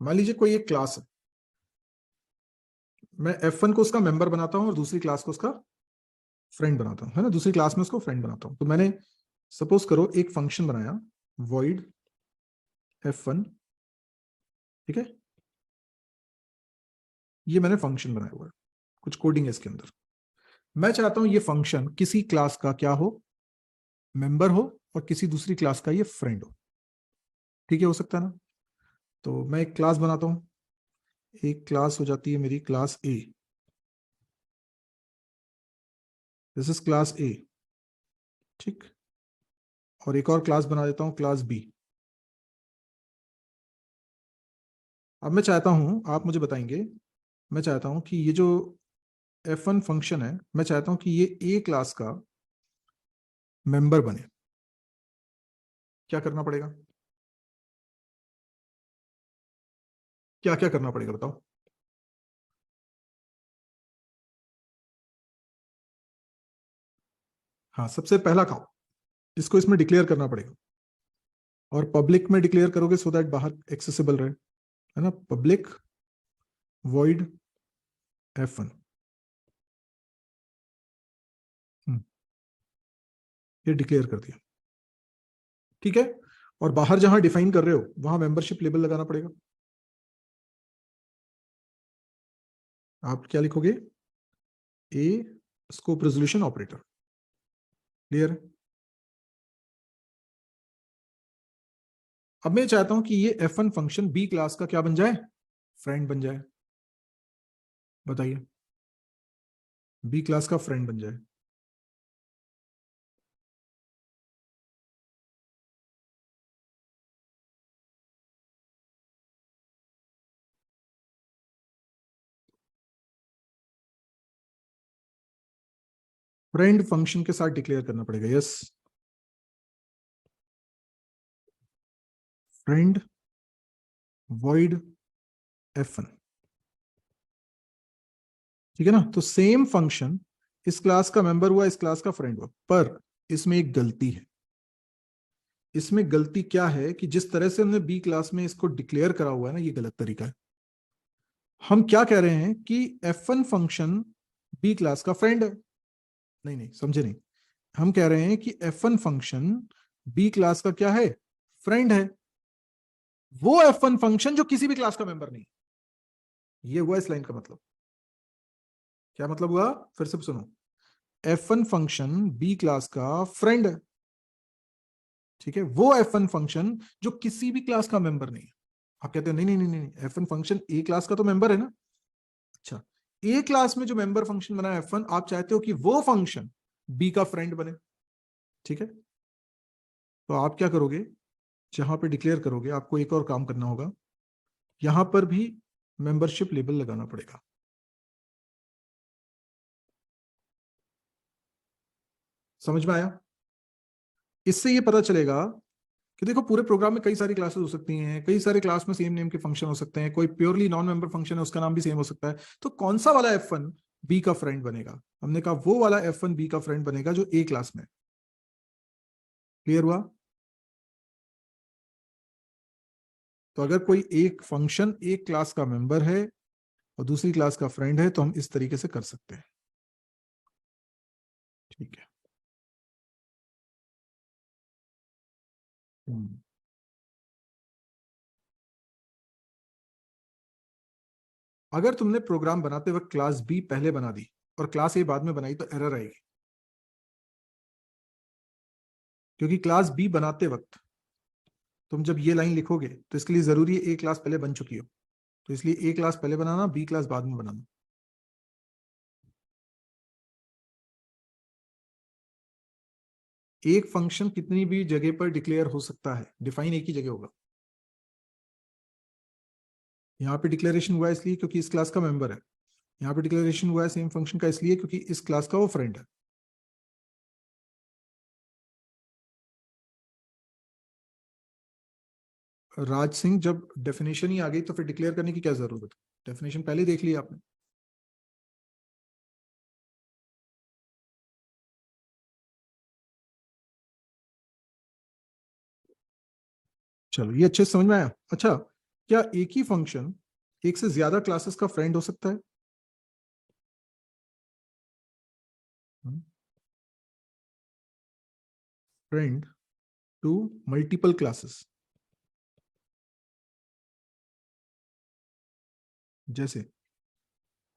मान लीजिए कोई एक क्लास है, मैं F1 को उसका मेंबर बनाता हूं और दूसरी क्लास को उसका फ्रेंड बनाता हूं, है ना, दूसरी क्लास में उसको फ्रेंड बनाता हूं। तो मैंने सपोज करो एक फंक्शन बनाया, void F1। ठीक है, ये मैंने फंक्शन बनाया हुआ है, कुछ कोडिंग है इसके अंदर। मैं चाहता हूं ये फंक्शन किसी क्लास का क्या हो, मेंबर हो, और किसी दूसरी क्लास का ये फ्रेंड हो। ठीक है, हो सकता है ना? तो मैं एक क्लास बनाता हूं, एक क्लास हो जाती है मेरी class A, this is class ए। ठीक, और एक और क्लास बना देता हूं, क्लास बी। अब मैं चाहता हूं, आप मुझे बताएंगे, मैं चाहता हूं कि ये जो F1 फंक्शन है, मैं चाहता हूं कि ये ए क्लास का मेंबर बने। क्या करना पड़ेगा? क्या क्या करना पड़ेगा बताओ? हाँ, सबसे पहला काम, इसको इसमें डिक्लेयर करना पड़ेगा, और पब्लिक में डिक्लेयर करोगे सो दैट बाहर एक्सेसिबल रहे, है ना। Public void F1। ये डिक्लेयर कर दिया। ठीक है, और बाहर जहां डिफाइन कर रहे हो वहां मेंबरशिप लेबल लगाना पड़ेगा। आप क्या लिखोगे? ए स्कोप रेजोल्यूशन ऑपरेटर। क्लियर? अब मैं चाहता हूं कि ये F1 फंक्शन बी क्लास का क्या बन जाए, फ्रेंड बन जाए। बताइए, बी क्लास का फ्रेंड बन जाए। फ्रेंड फंक्शन के साथ डिक्लेयर करना पड़ेगा, यस। Friend void F1। ठीक है ना, तो सेम फंक्शन इस क्लास का मेंबर हुआ, इस क्लास का फ्रेंड हुआ, पर इसमें एक गलती है। इसमें गलती क्या है कि जिस तरह से हमने बी क्लास में इसको डिक्लेयर करा हुआ है ना, ये गलत तरीका है। हम क्या कह रहे हैं कि F1 फंक्शन बी क्लास का फ्रेंड है। नहीं नहीं, समझे नहीं। हम कह रहे हैं कि F1 फंक्शन बी क्लास का क्या है, फ्रेंड है। वो F1 फंक्शन जो किसी भी क्लास का मेंबर नहीं। ये हुआ इस लाइन का मतलब। क्या मतलब हुआ? फिर से सुनो, F1 फंक्शन बी क्लास का फ्रेंड है। ठीक है, वो F1 फंक्शन जो किसी भी क्लास का मेंबर नहीं है। आप कहते हैं नहीं नहीं नहीं नहीं, F1 फंक्शन ए क्लास का तो मेंबर है ना। अच्छा, ए क्लास में जो मेंबर फंक्शन बना है F1, आप चाहते हो कि वो फंक्शन बी का फ्रेंड बने। ठीक है, तो आप क्या करोगे, जहां पे डिक्लेयर करोगे आपको एक और काम करना होगा, यहां पर भी मेंबरशिप लेबल लगाना पड़ेगा। समझ में आया? इससे ये पता चलेगा कि देखो, पूरे प्रोग्राम में कई सारी क्लासेस हो सकती हैं, कई सारे क्लास में सेम नेम के फंक्शन हो सकते हैं, कोई प्योरली नॉन मेंबर फंक्शन है उसका नाम भी सेम हो सकता है। तो कौन सा वाला F1 बी का फ्रेंड बनेगा? हमने कहा वो वाला F1 बी का फ्रेंड बनेगा जो ए क्लास में। क्लियर हुआ? तो अगर कोई एक फंक्शन एक क्लास का मेंबर है और दूसरी क्लास का फ्रेंड है, तो हम इस तरीके से कर सकते हैं। ठीक है। हम्म। अगर तुमने प्रोग्राम बनाते वक्त क्लास बी पहले बना दी और क्लास ए बाद में बनाई तो एरर आएगी, क्योंकि क्लास बी बनाते वक्त तुम जब ये लाइन लिखोगे तो इसके लिए जरूरी है ए क्लास पहले बन चुकी हो, तो इसलिए ए क्लास पहले बनाना, बी क्लास बाद में बनाना। एक फंक्शन कितनी भी जगह पर डिक्लेयर हो सकता है, डिफाइन एक ही जगह होगा। यहाँ पे डिक्लेरेशन हुआ है इसलिए क्योंकि इस क्लास का मेंबर है, यहाँ पे डिक्लेरेशन हुआ है सेम फंक्शन का इसलिए क्योंकि इस क्लास का वो फ्रेंड है। राज सिंह, जब डेफिनेशन ही आ गई तो फिर डिक्लेयर करने की क्या जरूरत है, डेफिनेशन पहले देख लिया आपने। चलो ये अच्छे से समझ में आया। अच्छा, क्या एक ही फंक्शन एक से ज्यादा क्लासेस का फ्रेंड हो सकता है? Friend to multiple classes. जैसे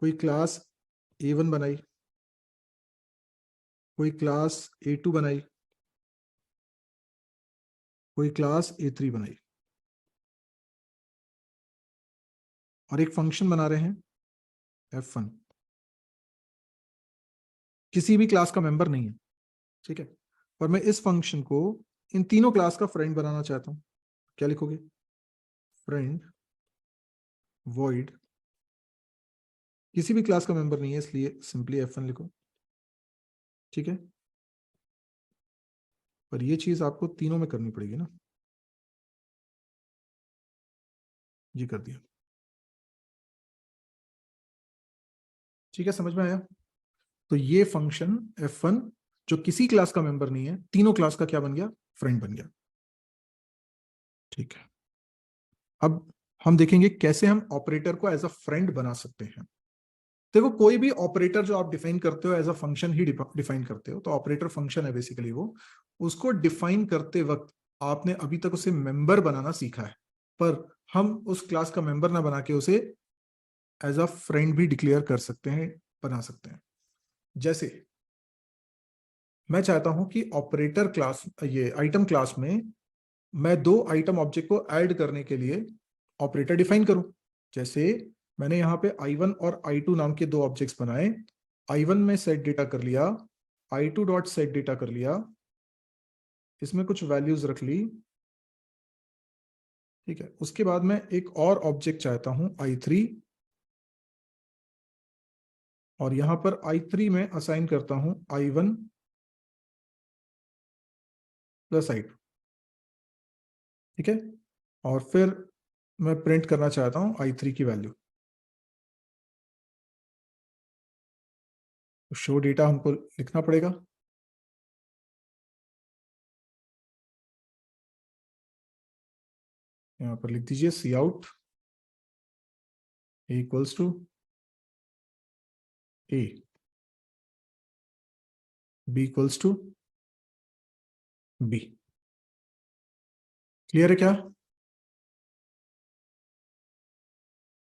कोई क्लास A1 बनाई, कोई क्लास A2 बनाई, कोई क्लास A3 बनाई, और एक फंक्शन बना रहे हैं F1, किसी भी क्लास का मेंबर नहीं है, ठीक है, और मैं इस फंक्शन को इन तीनों क्लास का फ्रेंड बनाना चाहता हूं। क्या लिखोगे? फ्रेंड वॉइड, किसी भी क्लास का मेंबर नहीं है इसलिए सिंपली F1 लिखो, ठीक है। पर ये चीज आपको तीनों में करनी पड़ेगी ना। जी कर दिया, ठीक है, समझ में आया। तो ये फंक्शन F1 जो किसी क्लास का मेंबर नहीं है, तीनों क्लास का क्या बन गया? फ्रेंड बन गया, ठीक है। अब हम देखेंगे कैसे हम ऑपरेटर को एज अ फ्रेंड बना सकते हैं। देखो, कोई भी ऑपरेटर जो आप डिफाइन करते हो एज अ फंक्शन ही डिफाइन करते हो, तो ऑपरेटर फंक्शन है बेसिकली वो। उसको डिफाइन करते वक्त आपने अभी तक उसे मेंबर बनाना सीखा है, पर हम उस क्लास का मेंबर ना बना के उसे एज अ फ्रेंड भी डिक्लेयर कर सकते हैं, बना सकते हैं। जैसे मैं चाहता हूं कि ऑपरेटर क्लास, ये आइटम क्लास में मैं दो आइटम ऑब्जेक्ट को ऐड करने के लिए ऑपरेटर डिफाइन करूं। जैसे मैंने यहां पे I1 और I2 नाम के दो ऑब्जेक्ट्स बनाए। I1 में सेट डेटा कर लिया, I2 डॉट सेट डेटा कर लिया, इसमें कुछ वैल्यूज रख ली, ठीक है। उसके बाद मैं एक और ऑब्जेक्ट चाहता हूं I3, और यहां पर I3 में असाइन करता हूं I1 प्लस I2, ठीक है। और फिर मैं प्रिंट करना चाहता हूं I3 की वैल्यू। शो डेटा हमको लिखना पड़ेगा, यहां पर लिख दीजिए C out equals to A, B equals to B. Clear है क्या?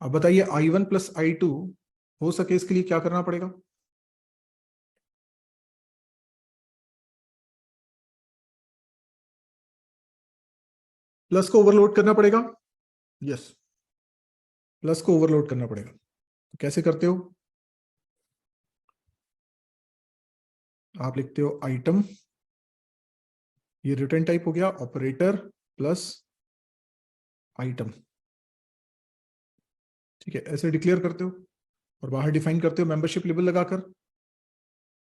अब बताइए I1 प्लस I2 हो सके इसके लिए क्या करना पड़ेगा? प्लस को ओवरलोड करना पड़ेगा। यस, प्लस को ओवरलोड करना पड़ेगा। तो कैसे करते हो? आप लिखते हो आइटम, ये रिटर्न टाइप हो गया, ऑपरेटर प्लस आइटम, ठीक है, ऐसे डिक्लेयर करते हो। और बाहर डिफाइन करते हो मेंबरशिप लेबल लगाकर।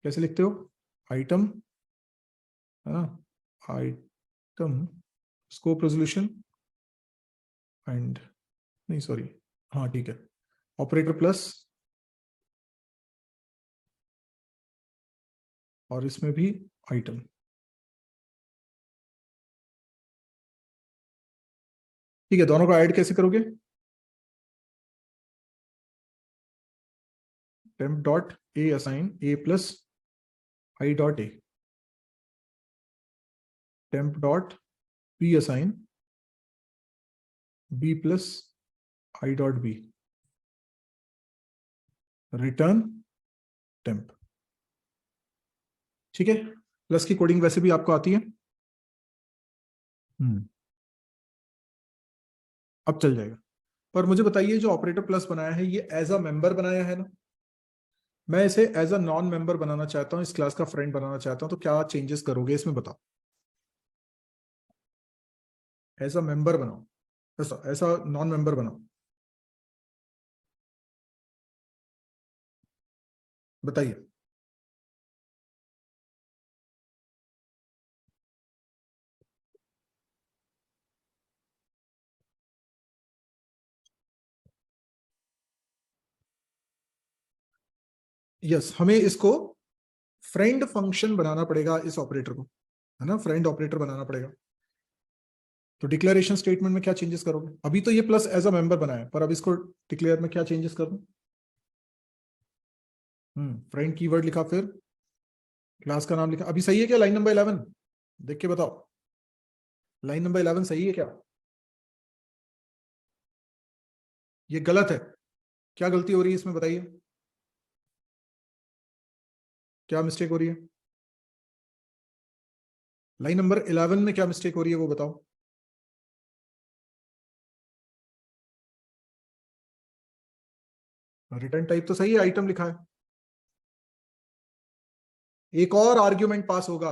कैसे लिखते हो? आइटम, है ना, आइटम स्कोप रेजोल्यूशन एंड, नहीं सॉरी, हाँ ठीक है, ऑपरेटर प्लस, और इसमें भी आइटम। ठीक है, दोनों को ऐड कैसे करोगे? Temp dot A assign A plus I dot A, temp dot B assign B plus I dot B, return temp, ठीक है। प्लस की कोडिंग वैसे भी आपको आती है। अब चल जाएगा। पर मुझे बताइए जो ऑपरेटर प्लस बनाया है ये एज अ मेंबर बनाया है ना, मैं इसे एज अ नॉन मेंबर बनाना चाहता हूँ, इस क्लास का फ्रेंड बनाना चाहता हूँ, तो क्या चेंजेस करोगे इसमें बताओ। एज अ मेंबर बनाओ, ऐसा ऐसा नॉन मेंबर बनाओ, बताइए। यस, हमें इसको फ्रेंड फंक्शन बनाना पड़ेगा इस ऑपरेटर को, है ना, फ्रेंड ऑपरेटर बनाना पड़ेगा। तो डिक्लेरेशन स्टेटमेंट में क्या चेंजेस करोगे? अभी तो ये प्लस एज अ मेंबर बनाया, पर अब इसको डिक्लेयर में क्या चेंजेस कर दूं? फ्रेंड कीवर्ड लिखा, फिर क्लास का नाम लिखा। अभी सही है क्या लाइन नंबर 11? देख के बताओ, लाइन नंबर 11 सही है क्या? ये गलत है? क्या गलती हो रही है इसमें बताइए, क्या मिस्टेक हो रही है? लाइन नंबर 11 में क्या मिस्टेक हो रही है वो बताओ। रिटर्न टाइप तो सही है, आइटम लिखा है। एक और आर्ग्यूमेंट पास होगा।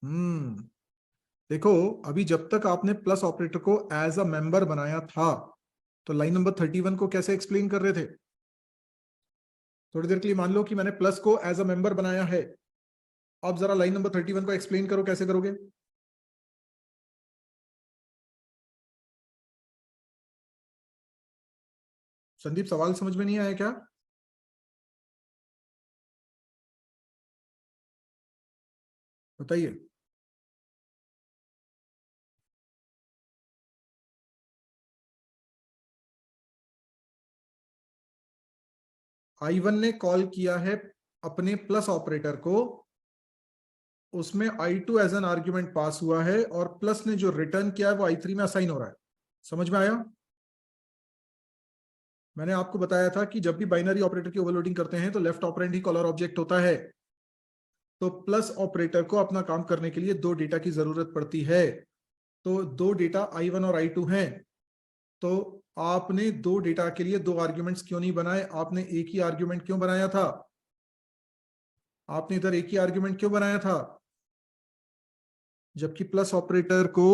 हम्म देखो, अभी जब तक आपने प्लस ऑपरेटर को एज अ मेंबर बनाया था, तो लाइन नंबर 31 को कैसे एक्सप्लेन कर रहे थे? थोड़ी देर के लिए मान लो कि मैंने प्लस को एज अ मेंबर बनाया है, अब जरा लाइन नंबर 31 को एक्सप्लेन करो, कैसे करोगे? संदीप, सवाल समझ में नहीं आया क्या? बताइए। I1 ने कॉल किया है अपने प्लस ऑपरेटर को, उसमें I2 as an argument pass हुआ है, और प्लस ने जो रिटर्न किया है वो I3 में असाइन हो रहा है। समझ में आया? मैंने आपको बताया था कि जब भी बाइनरी ऑपरेटर की ओवरलोडिंग करते हैं तो लेफ्ट ऑपरेंड ही कॉलर ऑब्जेक्ट होता है। तो प्लस ऑपरेटर को अपना काम करने के लिए दो डेटा की जरूरत पड़ती है। तो दो डेटा I1 और I2 हैं। तो आपने दो डेटा के लिए दो आर्ग्यूमेंट्स क्यों नहीं बनाए? आपने एक ही आर्ग्यूमेंट क्यों बनाया था? आपने इधर एक ही आर्ग्यूमेंट क्यों बनाया था, जबकि प्लस ऑपरेटर को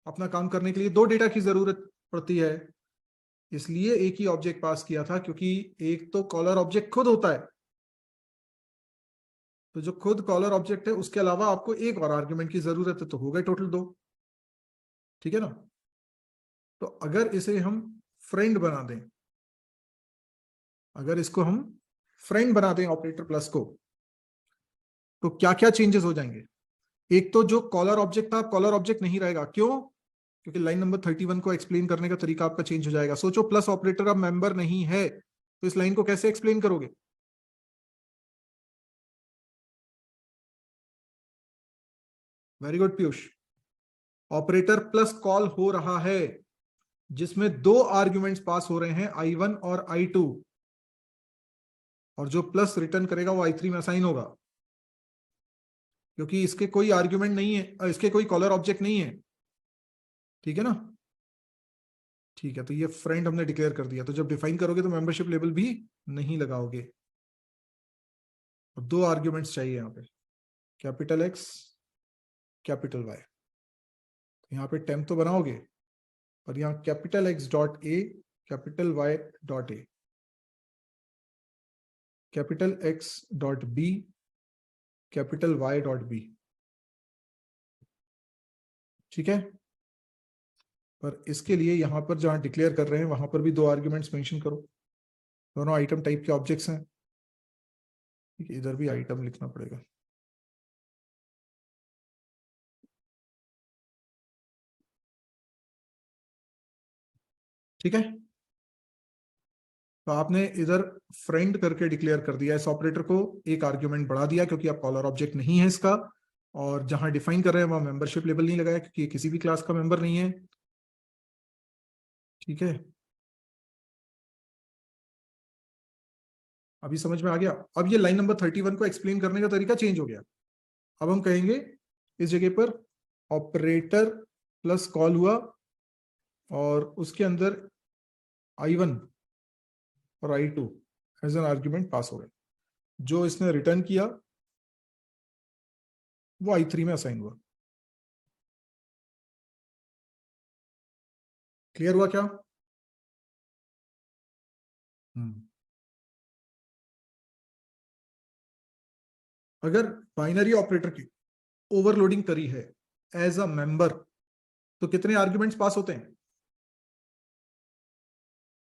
अपना काम करने के लिए दो डेटा की जरूरत पड़ती है? इसलिए एक ही ऑब्जेक्ट पास किया था, क्योंकि एक तो कॉलर ऑब्जेक्ट खुद होता है, तो जो खुद कॉलर ऑब्जेक्ट है उसके अलावा आपको एक और आर्ग्यूमेंट की जरूरत है, तो हो गए टोटल दो। ठीक है ना? तो अगर इसे हम फ्रेंड बना दें, अगर इसको हम फ्रेंड बना दें ऑपरेटर प्लस को, तो क्या क्या चेंजेस हो जाएंगे? एक तो जो कॉलर ऑब्जेक्ट था, कॉलर ऑब्जेक्ट नहीं रहेगा। क्यों? क्योंकि लाइन नंबर 31 को एक्सप्लेन करने का तरीका आपका चेंज हो जाएगा। सोचो, प्लस ऑपरेटर अब मेंबर नहीं है, तो इस लाइन को कैसे एक्सप्लेन करोगे? Very good Piyush. Operator plus call हो रहा है जिसमें दो आर्ग्यूमेंट्स पास हो रहे हैं, I1 और I2, और जो प्लस रिटर्न करेगा वो I3 में असाइन होगा, क्योंकि इसके कोई आर्ग्यूमेंट नहीं है, इसके कोई कॉलर ऑब्जेक्ट नहीं है। ठीक है ना? ठीक है, तो ये फ्रेंड हमने डिक्लेयर कर दिया। तो जब डिफाइन करोगे तो मेंबरशिप लेबल भी नहीं लगाओगे, और दो आर्ग्यूमेंट्स चाहिए यहाँ पे, कैपिटल एक्स, कैपिटल वाई। यहाँ पे टेम्प तो बनाओगे, और यहाँ capital X dot A, capital Y dot A, capital X dot B, capital Y dot B. ठीक है? पर इसके लिए यहां पर जहां डिक्लेयर कर रहे हैं वहां पर भी दो आर्ग्यूमेंट्स मेंशन करो, दोनों आइटम टाइप के ऑब्जेक्ट्स हैं। ठीक है, इधर भी आइटम लिखना पड़ेगा। ठीक है, तो आपने इधर फ्रेंड करके डिक्लेयर कर दिया इस ऑपरेटर को, एक आर्ग्यूमेंट बढ़ा दिया क्योंकि अब कॉलर ऑब्जेक्ट नहीं है इसका, और जहां डिफाइन कर रहे हैं वहां मेंबरशिप लेबल नहीं लगाया क्योंकि किसी भी क्लास का मेंबर नहीं है। ठीक है, अभी समझ में आ गया? अब ये लाइन नंबर 31 को एक्सप्लेन करने का तरीका चेंज हो गया। अब हम कहेंगे इस जगह पर ऑपरेटर प्लस कॉल हुआ, और उसके अंदर I1 और I2 as an argument pass हो गए। जो इसने रिटर्न किया वो I3 में असाइन हुआ। क्लियर हुआ क्या? अगर बाइनरी ऑपरेटर की ओवरलोडिंग करी है एज अ मेंबर तो कितने आर्ग्यूमेंट्स पास होते हैं?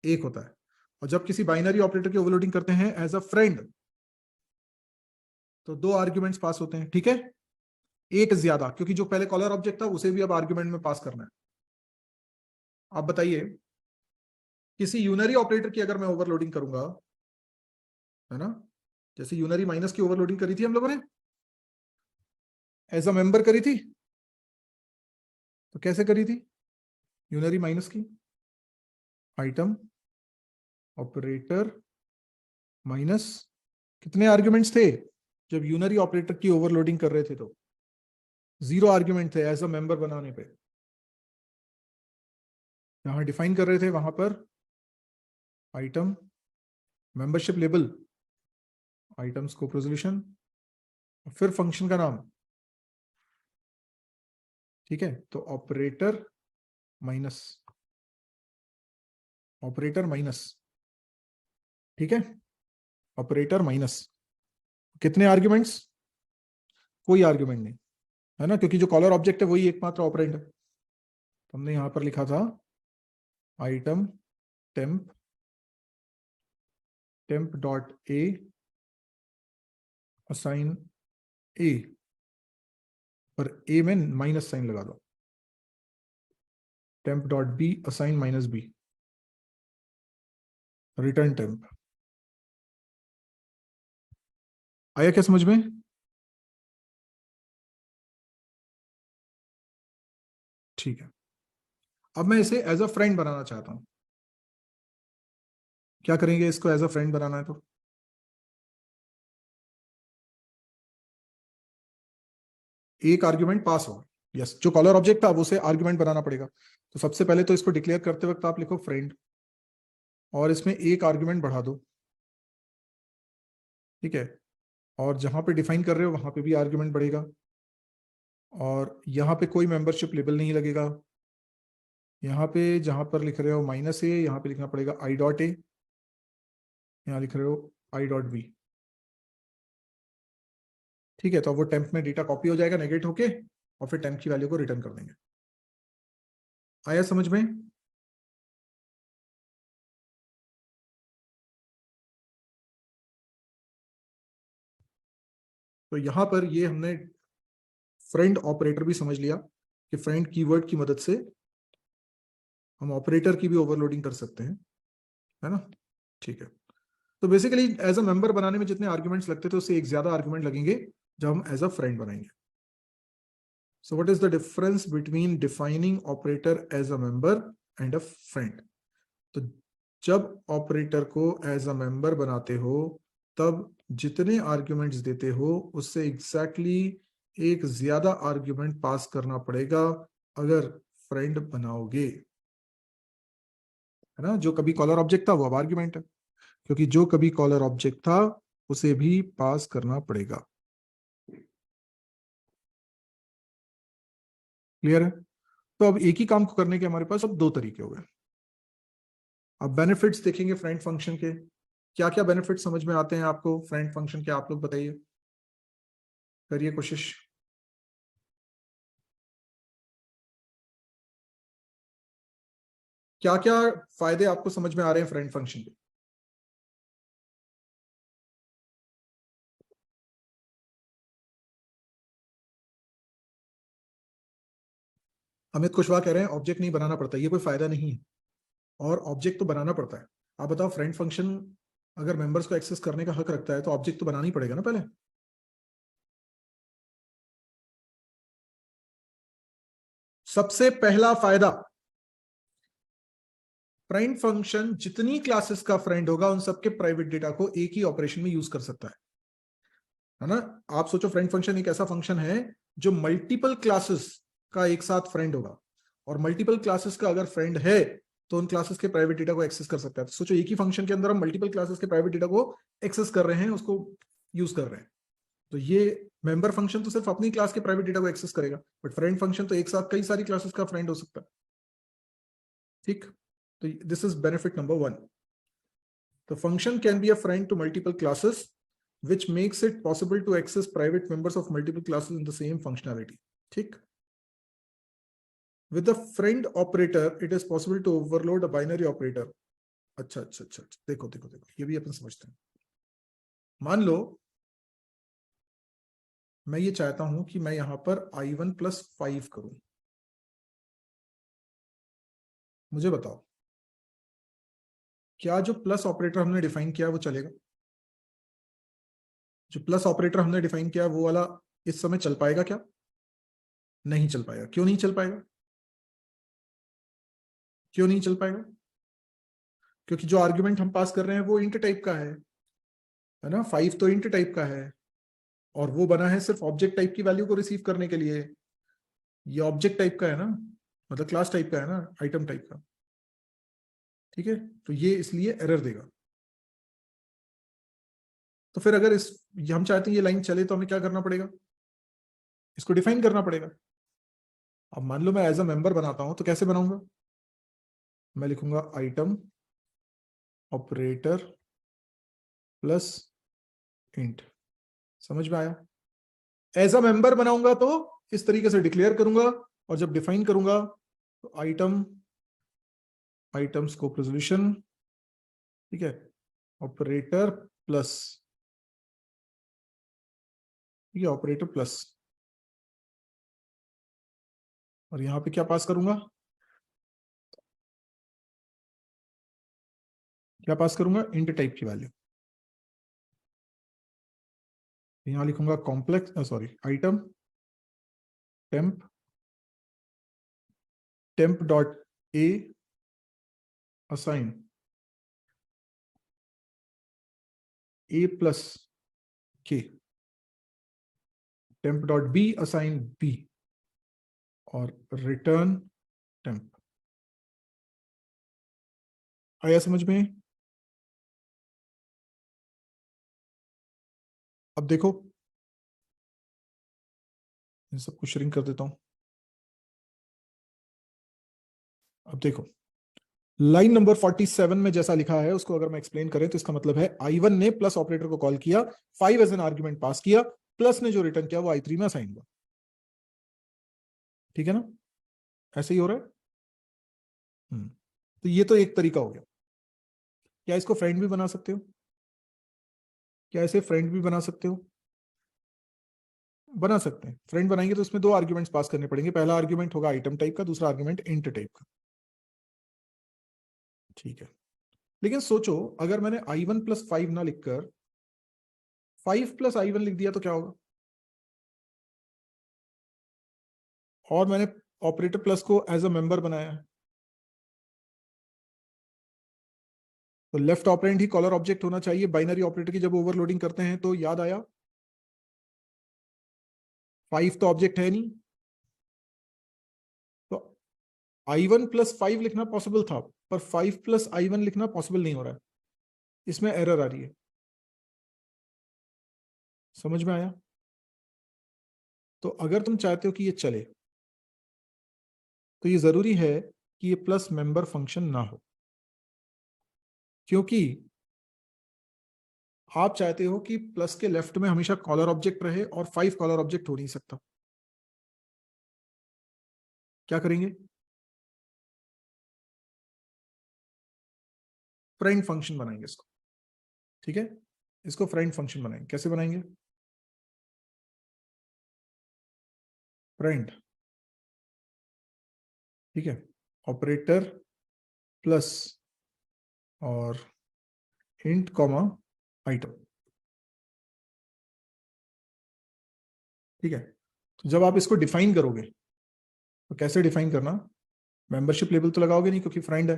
एक होता है। और जब किसी बाइनरी ऑपरेटर की ओवरलोडिंग करते हैं एज अ फ्रेंड तो दो आर्ग्यूमेंट्स पास होते हैं। ठीक है, एक ज्यादा, क्योंकि जो पहले कॉलर ऑब्जेक्ट था उसे भी अब आर्ग्यूमेंट में पास करना है। आप बताइए, किसी यूनरी ऑपरेटर की अगर मैं ओवरलोडिंग करूंगा, है ना, जैसे यूनरी माइनस की ओवरलोडिंग करी थी हम लोगों ने, एज अ मेंबर करी थी। तो कैसे करी थी यूनरी माइनस की? आइटम ऑपरेटर माइनस, कितने आर्ग्यूमेंट्स थे जब यूनरी ऑपरेटर की ओवरलोडिंग कर रहे थे? तो 0 आर्ग्यूमेंट थे एज अ मेंबर बनाने पे। यहां डिफाइन कर रहे थे वहां पर item membership label, item scope resolution, फिर फंक्शन का नाम। ठीक है, तो ऑपरेटर माइनस, ऑपरेटर माइनस, ठीक है, ऑपरेटर माइनस। कितने आर्ग्यूमेंट्स? कोई आर्ग्यूमेंट नहीं, है ना, क्योंकि जो कॉलर ऑब्जेक्ट है वही एकमात्र ऑपरेंड है। तो हमने यहां पर लिखा था item temp, temp dot A assign A, पर ए में माइनस साइन लगा दो, temp dot B assign minus B, return temp. आया क्या समझ में? ठीक है, अब मैं इसे एज अ फ्रेंड बनाना चाहता हूं। क्या करेंगे इसको एज अ फ्रेंड बनाना है तो? एक आर्ग्यूमेंट पास हो, यस, जो कॉलर ऑब्जेक्ट था उसे आर्ग्यूमेंट बनाना पड़ेगा। तो सबसे पहले तो इसको डिक्लेयर करते वक्त आप लिखो फ्रेंड और इसमें एक आर्ग्यूमेंट बढ़ा दो। ठीक है, और जहां पे डिफाइन कर रहे हो वहां पे भी आर्ग्यूमेंट बढ़ेगा और यहाँ पे कोई मेंबरशिप लेबल नहीं लगेगा। यहाँ पे जहां पर लिख रहे हो माइनस ए, यहाँ पे लिखना पड़ेगा आई डॉट ए, यहाँ लिख रहे हो आई डॉट बी। ठीक है, तो अब वो टेम्प में डेटा कॉपी हो जाएगा नेगेट होके और फिर टेम्प की वैल्यू को रिटर्न कर देंगे। आया समझ में? तो यहां पर ये हमने फ्रेंड ऑपरेटर भी समझ लिया कि फ्रेंड कीवर्ड की मदद से हम ऑपरेटर की भी ओवरलोडिंग कर सकते हैं, है ना। ठीक है, तो बेसिकली एज अ मेंबर बनाने में जितने आर्ग्यूमेंट्स लगते थे उससे एक ज्यादा आर्ग्यूमेंट लगेंगे जब हम एज अ फ्रेंड बनाएंगे। So what is the difference between defining operator as a member and a friend? तो जब ऑपरेटर को एज अ मेंबर बनाते हो तब जितने आर्ग्यूमेंट्स देते हो उससे एग्जैक्टली एक ज्यादा आर्ग्यूमेंट पास करना पड़ेगा अगर फ्रेंड बनाओगे, है ना। जो कभी कॉलर ऑब्जेक्ट था वो अब आर्ग्यूमेंट है, क्योंकि जो कभी कॉलर ऑब्जेक्ट था उसे भी पास करना पड़ेगा। क्लियर है? तो अब एक ही काम को करने के हमारे पास अब दो तरीके हो गए। अब बेनिफिट्स देखेंगे फ्रेंड फंक्शन के। क्या क्या बेनिफिट समझ में आते हैं आपको फ्रेंड फंक्शन के? आप लोग बताइए, करिए कोशिश। क्या क्या फायदे आपको समझ में आ रहे हैं फ्रेंड फंक्शन के? अमित कुशवाहा कह रहे हैं ऑब्जेक्ट नहीं बनाना पड़ता, ये कोई फायदा नहीं है, और ऑब्जेक्ट तो बनाना पड़ता है। आप बताओ, फ्रेंड फंक्शन अगर मेंबर्स को एक्सेस करने का हक रखता है तो ऑब्जेक्ट तो बनाना ही पड़ेगा ना पहले। सबसे पहला फायदा, फ्रेंड फंक्शन जितनी क्लासेस का फ्रेंड होगा उन सबके प्राइवेट डेटा को एक ही ऑपरेशन में यूज कर सकता है ना। आप सोचो, फ्रेंड फंक्शन एक ऐसा फंक्शन है जो मल्टीपल क्लासेस का एक साथ फ्रेंड होगा, और मल्टीपल क्लासेस का अगर फ्रेंड है तो उन क्लासेस के प्राइवेट डेटा को एक्सेस कर सकता है। तो सोचो एक ही फंक्शन के अंदर हम मल्टीपल क्लासेस के प्राइवेट डेटा को एक्सेस कर रहे हैं, उसको यूज कर रहे हैं। तो ये मेंबर फंक्शन तो सिर्फ अपनी क्लास के प्राइवेट डेटा को एक्सेस करेगा, बट फ्रेंड फंक्शन तो एक साथ कई सारी क्लासेस का फ्रेंड हो सकता है। ठीक, तो this is benefit number 1। The function can be a friend to multiple classes, which makes it possible to access private members of multiple classes in the same functionality. ठीक, with the friend operator it is possible to overload a binary operator. अच्छा अच्छा अच्छा, देखो देखो देखो, ये भी अपन समझते हैं। मान लो मैं ये चाहता हूं कि मैं यहां पर i1 + 5 करूं। मुझे बताओ क्या जो प्लस ऑपरेटर हमने डिफाइन किया वो चलेगा? जो प्लस ऑपरेटर हमने डिफाइन किया वो वाला इस समय चल पाएगा क्या? नहीं चल पाएगा। क्यों नहीं चल पाएगा? क्यों नहीं चल पाएगा? क्योंकि जो आर्ग्यूमेंट हम पास कर रहे हैं वो इंट टाइप का है ना। 5 तो इंट टाइप का है और वो बना है सिर्फ ऑब्जेक्ट टाइप की वैल्यू को रिसीव करने के लिए। ये ऑब्जेक्ट टाइप का है ना, मतलब क्लास टाइप का है ना, आइटम टाइप का। ठीक है, तो ये इसलिए एरर देगा। तो फिर अगर इस हम चाहते हैं ये लाइन चले तो हमें क्या करना पड़ेगा? इसको डिफाइन करना पड़ेगा। अब मान लो मैं एज अ मेंबर बनाता हूं तो कैसे बनाऊंगा? मैं लिखूंगा आइटम ऑपरेटर प्लस इंट। समझ में आया? एज अ मेंबर बनाऊंगा तो इस तरीके से डिक्लेयर करूंगा, और जब डिफाइन करूंगा तो आइटम स्कोप रेजोल्यूशन, ठीक है, ऑपरेटर प्लस, ठीक है, ऑपरेटर प्लस, और यहां पे क्या पास करूंगा? क्या पास करूंगा? इंट टाइप की वैल्यू। यहां लिखूंगा complex, sorry, item temp, temp dot A assign A plus K, temp dot B assign B, और रिटर्न टेम्प। आया समझ में? अब देखो, इन सबको श्रिंक कर देता हूं। अब देखो लाइन नंबर 47 में जैसा लिखा है उसको अगर मैं एक्सप्लेन करें तो इसका मतलब है i1 ने प्लस ऑपरेटर को कॉल किया, 5 एज एन आर्ग्यूमेंट पास किया, प्लस ने जो रिटर्न किया वो i3 में असाइन हुआ। ठीक है ना? ऐसे ही हो रहा है। तो ये तो एक तरीका हो गया। क्या इसको फ्रेंड भी बना सकते हो? क्या ऐसे फ्रेंड भी बना सकते हो? बना सकते हैं। फ्रेंड बनाएंगे तो उसमें 2 आर्ग्यूमेंट्स पास करने पड़ेंगे। पहला आर्ग्यूमेंट होगा आइटम टाइप का, दूसरा आर्ग्यूमेंट इंट टाइप का। ठीक है, लेकिन सोचो अगर मैंने i1 + 5 ना लिखकर 5 + i1 लिख दिया तो क्या होगा? और मैंने ऑपरेटर प्लस को एज अ मेंबर बनाया है, तो लेफ्ट ऑपरेंड ही कॉलर ऑब्जेक्ट होना चाहिए। बाइनरी ऑपरेटर की जब ओवरलोडिंग करते हैं तो याद आया 5 तो ऑब्जेक्ट है नहीं, तो i1 + 5 लिखना पॉसिबल था, पर 5 + i1 लिखना पॉसिबल नहीं हो रहा है। इसमें एरर आ रही है। समझ में आया? तो अगर तुम चाहते हो कि ये चले तो ये जरूरी है कि ये प्लस मेंबर फंक्शन ना हो, क्योंकि आप चाहते हो कि प्लस के लेफ्ट में हमेशा कॉलर ऑब्जेक्ट रहे और 5 कॉलर ऑब्जेक्ट हो नहीं सकता। क्या करेंगे? फ्रेंड फंक्शन बनाएंगे इसको। ठीक है, इसको फ्रेंड फंक्शन बनाएंगे। कैसे बनाएंगे? फ्रेंड, ठीक है, ऑपरेटर प्लस और इंट कॉमा आइटम। ठीक है, तो जब आप इसको डिफाइन करोगे तो कैसे डिफाइन करना? मेंबरशिप लेबल तो लगाओगे नहीं क्योंकि फ्रेंड है।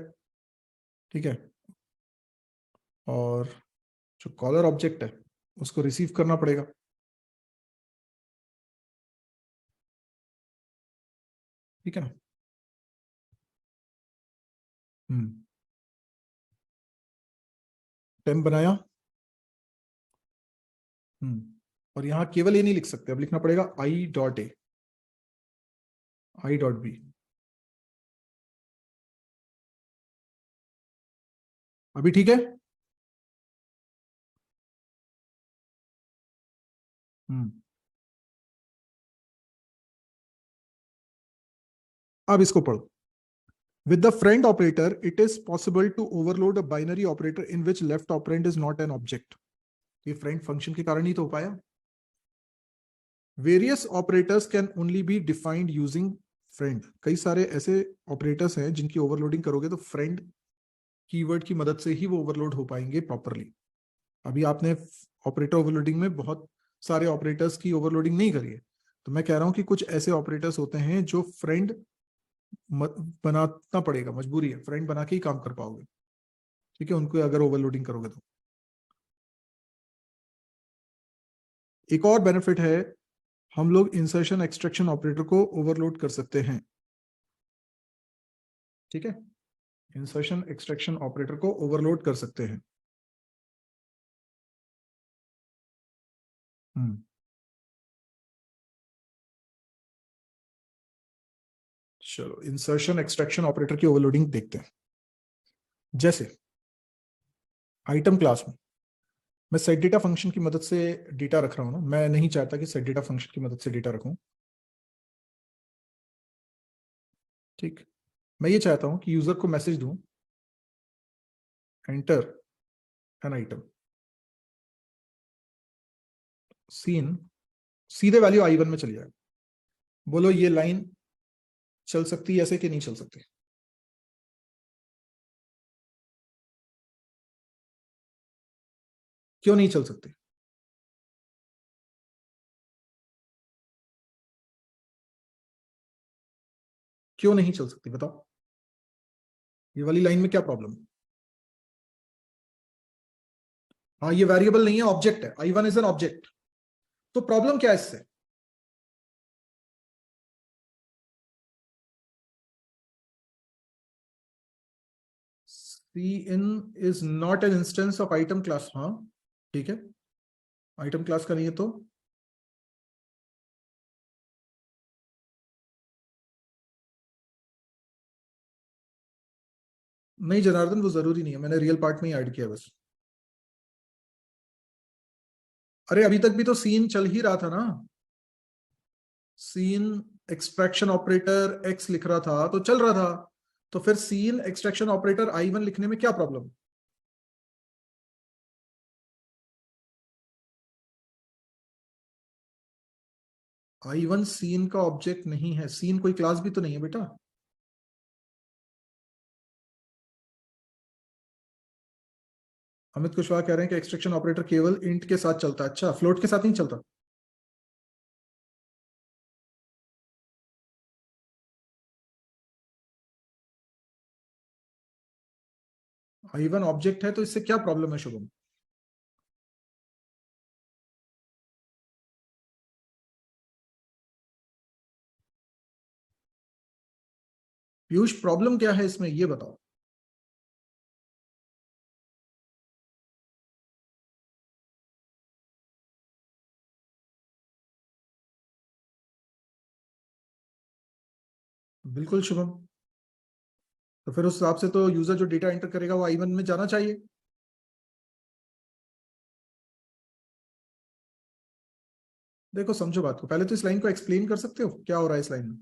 ठीक है, और जो कॉलर ऑब्जेक्ट है उसको रिसीव करना पड़ेगा। ठीक है ना? टेम्प बनाया। और यहां केवल ये नहीं लिख सकते, अब लिखना पड़ेगा I dot A, I dot B. अभी ठीक है? अब इसको पढ़ो। With the friend operator, it is possible to overload a binary operator in which left operand is not an object. ये friend function के कारण ही तो हो पाया। Various operators can only be defined using friend. कई सारे ऐसे operators हैं जिनकी overloading करोगे तो friend कीवर्ड की मदद से ही वो overload हो पाएंगे properly. अभी आपने ऑपरेटर ओवरलोडिंग में बहुत सारे ऑपरेटर्स की ओवरलोडिंग नहीं करी है, तो मैं कह रहा हूं कि कुछ ऐसे ऑपरेटर्स होते हैं जो फ्रेंड बनाना पड़ेगा, मजबूरी है, फ्रेंड बना के ही काम कर पाओगे। ठीक है, उनको अगर ओवरलोडिंग करोगे तो। एक और बेनिफिट है, हम लोग इंसर्शन एक्सट्रैक्शन ऑपरेटर को ओवरलोड कर सकते हैं। ठीक है, इंसर्शन एक्सट्रैक्शन ऑपरेटर को ओवरलोड कर सकते हैं। चलो इंसर्शन एक्सट्रैक्शन ऑपरेटर की ओवरलोडिंग देखते हैं। जैसे आइटम क्लास में मैं सेट डेटा फंक्शन की मदद से डेटा रख रहा हूं ना, मैं नहीं चाहता कि सेट डेटा फंक्शन की मदद से डेटा रखूं। ठीक, मैं ये चाहता हूं कि यूजर को मैसेज दूं एंटर एन आइटम, सीन, सीधे वैल्यू आई वन में चली जाए। बोलो ये लाइन चल सकती है ऐसे कि नहीं चल सकती? क्यों नहीं चल सकती? क्यों नहीं चल सकती बताओ? ये वाली लाइन में क्या प्रॉब्लम है? हाँ, ये वेरिएबल नहीं है, ऑब्जेक्ट है, I one is an object, तो प्रॉब्लम क्या है इससे? C in is not an instance of item class. हाँ ठीक है, आइटम क्लास का नहीं है तो? नहीं जनार्दन, वो जरूरी नहीं है, मैंने रियल पार्ट में ही ऐड किया बस। अरे अभी तक भी तो सीन चल ही रहा था ना, सीन एक्सट्रैक्शन ऑपरेटर एक्स लिख रहा था तो चल रहा था, तो फिर cin extraction operator I one लिखने में क्या प्रॉब्लम? आई वन सीन का ऑब्जेक्ट नहीं है, सीन कोई क्लास भी तो नहीं है बेटा। अमित कुशवाहा कह रहे हैं कि एक्सट्रैक्शन ऑपरेटर केवल इंट के साथ चलता है। अच्छा, फ्लोट के साथ नहीं चलता? आई वन ऑब्जेक्ट है तो इससे क्या प्रॉब्लम है शुभम? पीयूष प्रॉब्लम क्या है इसमें ये बताओ। बिल्कुल शुभम, तो फिर उस हिसाब से तो यूजर जो डेटा एंटर करेगा वो आई वन में जाना चाहिए। देखो समझो बात को, पहले तो इस लाइन को एक्सप्लेन कर सकते हो क्या हो रहा है इस लाइन में।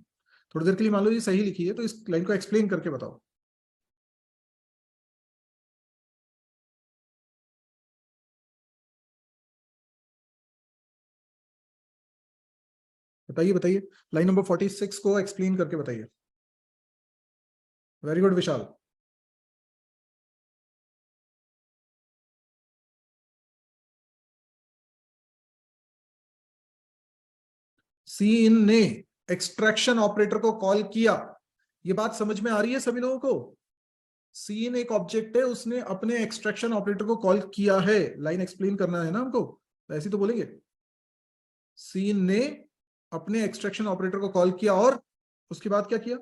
थोड़ी देर के लिए मान लो ये सही लिखी है तो इस लाइन को एक्सप्लेन करके बताओ। बताइए बताइए, लाइन नंबर 46 को एक्सप्लेन करके बताइए। वेरी गुड विशाल। सी इन ने एक्सट्रैक्शन ऑपरेटर को कॉल किया, ये बात समझ में आ रही है सभी लोगों को? सी इन एक ऑब्जेक्ट है, उसने अपने एक्सट्रैक्शन ऑपरेटर को कॉल किया है, लाइन एक्सप्लेन करना है ना हमको, तो ऐसे तो बोलेंगे। सी इन ने अपने एक्सट्रैक्शन ऑपरेटर को कॉल किया और उसके बाद क्या किया?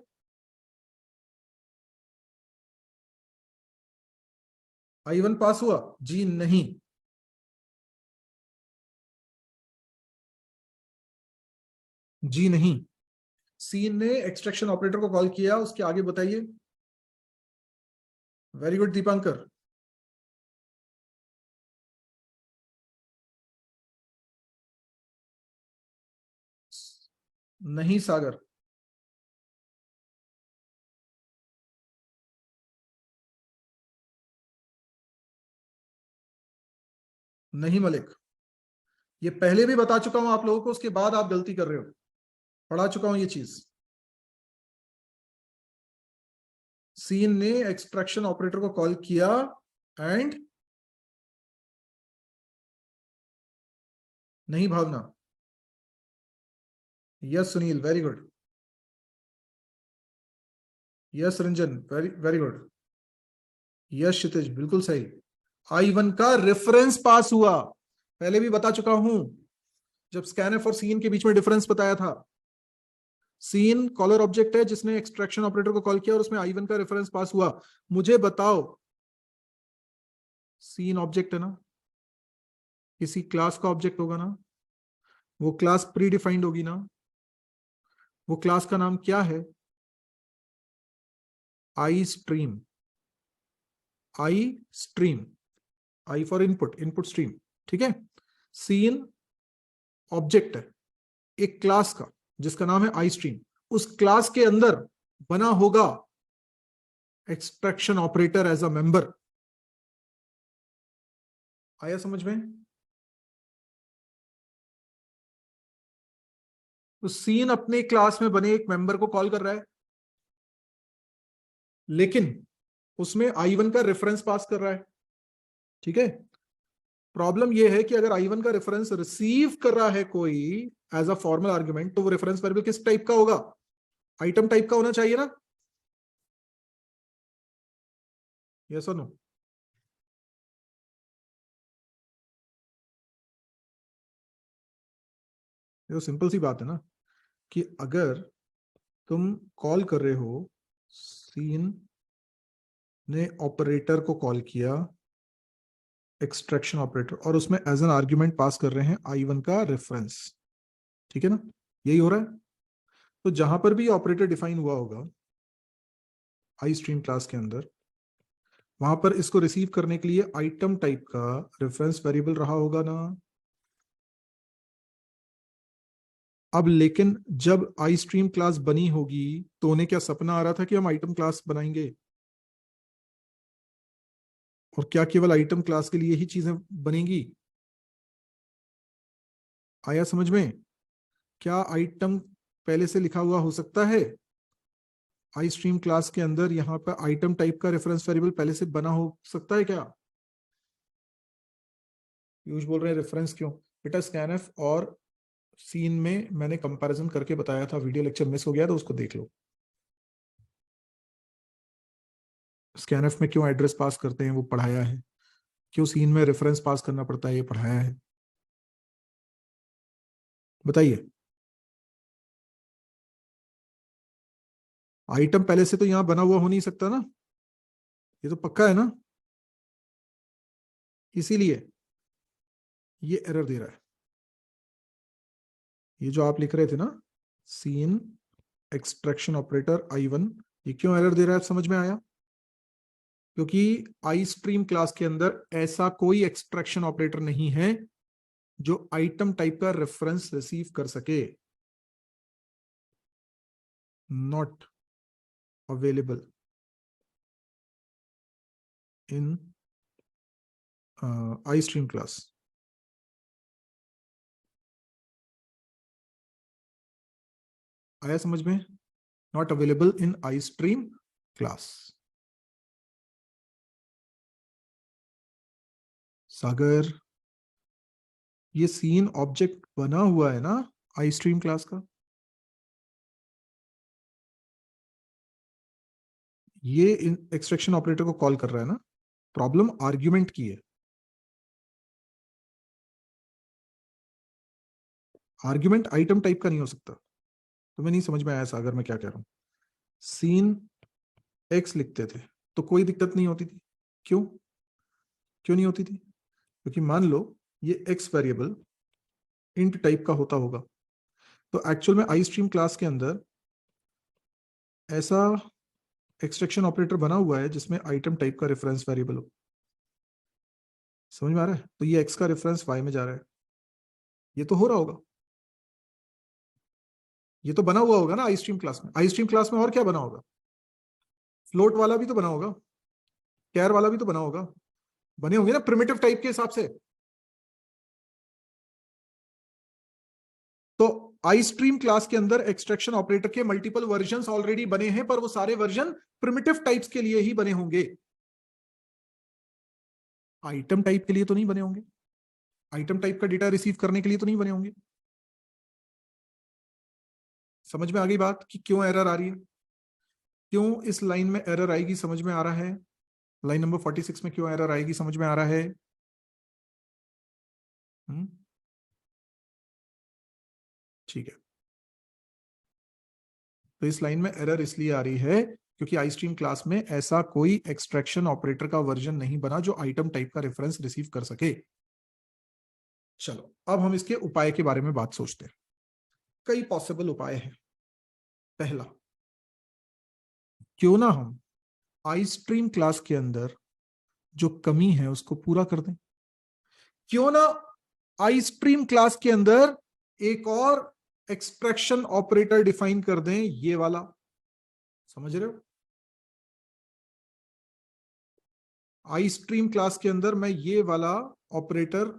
I1 पास हुआ? जी नहीं। जी नहीं। सीन ने एक्सट्रैक्शन ऑपरेटर को कॉल किया, उसके आगे बताइए। Very good Dipankar. नहीं सागर। नहीं मलिक। ये पहले भी बता चुका हूं आप लोगों को, उसके बाद आप गलती कर रहे हो। पढ़ा चुका हूं ये चीज। सीन ने एक्सट्रैक्शन ऑपरेटर को कॉल किया एंड, नहीं Bhavana. Yes Sunil, very good. Yes Ranjan, very very good. Yes Kshitij, बिल्कुल सही। I1 का रेफरेंस पास हुआ, पहले भी बता चुका हूं जब स्कैनफ और सीन के बीच में डिफरेंस बताया था। सीन कॉलर ऑब्जेक्ट है जिसने एक्सट्रैक्शन ऑपरेटर को कॉल किया और उसमें I1 का रेफरेंस पास हुआ। मुझे बताओ, सीन ऑब्जेक्ट है ना, किसी क्लास का ऑब्जेक्ट होगा ना, वो क्लास प्री डिफाइंड होगी ना, वो क्लास का नाम क्या है? I stream. I stream, I for input, input stream. ठीक है। सीन ऑब्जेक्ट है एक क्लास का जिसका नाम है आई स्ट्रीम। उस क्लास के अंदर बना होगा extraction operator as a member. आया समझ में? तो सीन अपने क्लास में बने एक मेंबर को कॉल कर रहा है, लेकिन उसमें I1 का रेफरेंस पास कर रहा है। ठीक है। प्रॉब्लम यह है कि अगर I1 का रेफरेंस रिसीव कर रहा है कोई एज अ फॉर्मल आर्ग्यूमेंट, तो वो रेफरेंस वेरिएबल किस टाइप का होगा? आइटम टाइप का होना चाहिए ना? यस और नो? ये सिंपल सी बात है ना, कि अगर तुम कॉल कर रहे हो, सीन ने ऑपरेटर को कॉल किया, एक्सट्रैक्शन ऑपरेटर, और उसमें एज एन आर्ग्यूमेंट पास कर रहे हैं I1 का रेफरेंस। ठीक है ना? यही हो रहा है। तो जहां पर भी ऑपरेटर डिफाइन हुआ होगा आई स्ट्रीम क्लास के अंदर, वहां पर इसको रिसीव करने के लिए आइटम टाइप का रेफरेंस वेरिएबल रहा होगा ना। अब लेकिन जब आई स्ट्रीम क्लास बनी होगी, तो उन्हें क्या सपना आ रहा था कि हम आइटम क्लास बनाएंगे? और क्या केवल आइटम क्लास के लिए ही चीजें बनेंगी? आया समझ में? क्या आइटम पहले से लिखा हुआ हो सकता है आई स्ट्रीम क्लास के अंदर? यहां पर आइटम टाइप का रेफरेंस वेरिएबल पहले से बना हो सकता है क्या? यूज बोल रहे हैं रेफरेंस क्यों? बेटा स्कैनफ और सीन में मैंने कंपैरिजन करके बताया था, वीडियो लेक्चर मिस हो गया तो उसको देख लो। स्कैनफ में क्यों एड्रेस पास करते हैं वो पढ़ाया है, क्यों सीन में रेफरेंस पास करना पड़ता है ये पढ़ाया है। बताइए। आइटम पहले से तो यहां बना हुआ हो नहीं सकता ना, ये तो पक्का है ना। इसीलिए ये एरर दे रहा है। ये जो आप लिख रहे थे ना, सीन एक्सट्रैक्शन ऑपरेटर I1, ये क्यों एरर दे रहा है समझ में आया? क्योंकि आई स्ट्रीम क्लास के अंदर ऐसा कोई एक्सट्रैक्शन ऑपरेटर नहीं है जो आइटम टाइप का रेफरेंस रिसीव कर सके। Not available in I stream class. आया समझ में? Not available in I stream class. Sagar, ये सीन ऑब्जेक्ट बना हुआ है ना आई स्ट्रीम क्लास का, ये एक्सट्रैक्शन ऑपरेटर को कॉल कर रहा है ना। प्रॉब्लम आर्ग्यूमेंट की है। आर्ग्यूमेंट आइटम टाइप का नहीं हो सकता। तुम्हें नहीं समझ में आया सागर मैं क्या कह रहा हूं? सीन एक्स लिखते थे तो कोई दिक्कत नहीं होती थी। क्यों? क्यों नहीं होती थी? क्योंकि मान लो ये x वेरिएबल इंट टाइप का होता होगा, तो एक्चुअल में आई स्ट्रीम क्लास के अंदर ऐसा एक्सट्रैक्शन ऑपरेटर बना हुआ है जिसमें आइटम टाइप का रेफरेंस वेरिएबल हो। समझ में आ रहा है? तो ये x का रेफरेंस y में जा रहा है, ये तो हो रहा होगा, ये तो बना हुआ होगा ना आई स्ट्रीम क्लास में। आई स्ट्रीम क्लास में और क्या बना होगा? फ्लोट वाला भी तो बना होगा, कैर वाला भी तो बना होगा, बने होंगे ना प्रिमिटिव टाइप के हिसाब से। तो आई स्ट्रीम क्लास के अंदर एक्सट्रैक्शन ऑपरेटर के मल्टीपल वर्जन्स ऑलरेडी बने हैं, पर वो सारे वर्जन प्रिमिटिव टाइप्स के लिए ही बने होंगे, आइटम टाइप के लिए तो नहीं बने होंगे, आइटम टाइप का डेटा रिसीव करने के लिए तो नहीं बने होंगे। समझ में आ गई बात कि क्यों एरर आ रही है, क्यों इस लाइन में एरर आएगी? समझ में आ रहा है? लाइन नंबर 46 में क्यों एरर आएगी समझ में आ रहा है? ठीक है, तो इस लाइन में एरर इसलिए आ रही है क्योंकि आई स्ट्रीम क्लास में ऐसा कोई एक्सट्रैक्शन ऑपरेटर का वर्जन नहीं बना जो आइटम टाइप का रेफरेंस रिसीव कर सके। चलो अब हम इसके उपाय के बारे में बात सोचते हैं। कई पॉसिबल उपाय हैं। पहला, क्यों ना हम आई स्ट्रीम क्लास के अंदर जो कमी है उसको पूरा कर दें। क्यों ना आई स्ट्रीम क्लास के अंदर एक और एक्सट्रैक्शन ऑपरेटर डिफाइन कर दें, ये वाला। समझ रहे हो? आई स्ट्रीम क्लास के अंदर मैं ये वाला ऑपरेटर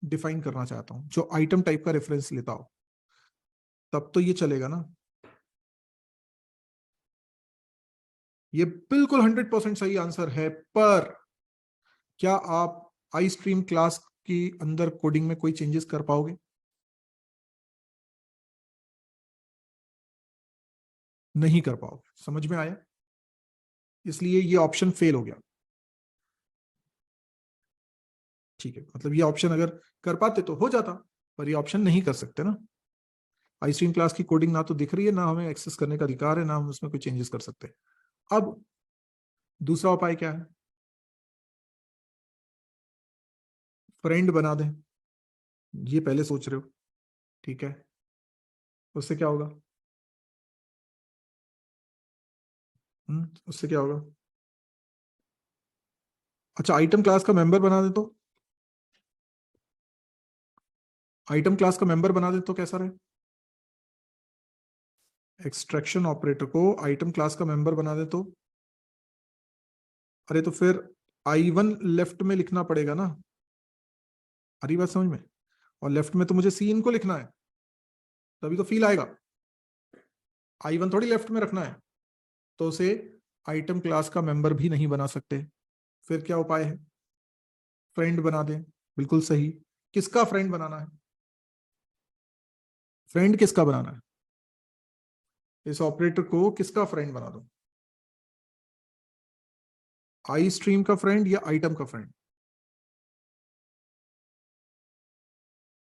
डिफाइन करना चाहता हूं जो आइटम टाइप का रेफरेंस लेता हो, तब तो ये चलेगा ना। ये बिल्कुल 100% सही आंसर है, पर क्या आप आई स्ट्रीम क्लास की अंदर कोडिंग में कोई चेंजेस कर पाओगे? नहीं कर पाओगे। समझ में आया? इसलिए ये ऑप्शन फेल हो गया। ठीक है, मतलब ये ऑप्शन अगर कर पाते तो हो जाता, पर ये ऑप्शन नहीं कर सकते ना। आई स्ट्रीम क्लास की कोडिंग ना तो दिख रही है, ना हमें एक्सेस करने का अधिकार है, ना हम उसमें कोई चेंजेस कर सकते। अब दूसरा उपाय क्या है? फ्रेंड बना दें। ये पहले सोच रहे हो, ठीक है, उससे क्या होगा? उससे क्या होगा? अच्छा, आइटम क्लास का मेंबर बना दे तो, आइटम क्लास का मेंबर बना दे तो कैसा रहे? एक्सट्रैक्शन ऑपरेटर को आइटम क्लास का मेंबर बना दे तो, अरे तो फिर I1 लेफ्ट में लिखना पड़ेगा ना। अरे बात समझ में? और लेफ्ट में तो मुझे सीन को लिखना है, तभी तो फील आएगा। I1 थोड़ी लेफ्ट में रखना है, तो उसे आइटम क्लास का मेंबर भी नहीं बना सकते। फिर क्या उपाय है? फ्रेंड बना दें। बिल्कुल सही। किसका फ्रेंड बनाना है? फ्रेंड किसका बनाना है? इस ऑपरेटर को किसका फ्रेंड बना दो? आई स्ट्रीम का फ्रेंड या आइटम का फ्रेंड?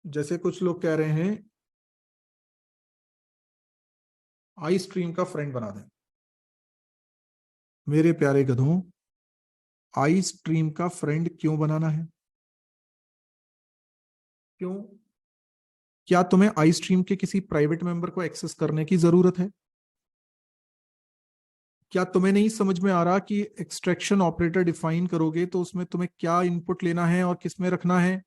जैसे कुछ लोग कह रहे हैं आई स्ट्रीम का फ्रेंड बना दें। मेरे प्यारे गधों, आई स्ट्रीम का फ्रेंड क्यों बनाना है? क्यों? क्या तुम्हें आई स्ट्रीम के किसी प्राइवेट मेंबर को एक्सेस करने की जरूरत है? क्या तुम्हें नहीं समझ में आ रहा कि एक्सट्रैक्शन ऑपरेटर डिफाइन करोगे तो उसमें तुम्हें क्या इनपुट लेना है और किस में रखना है?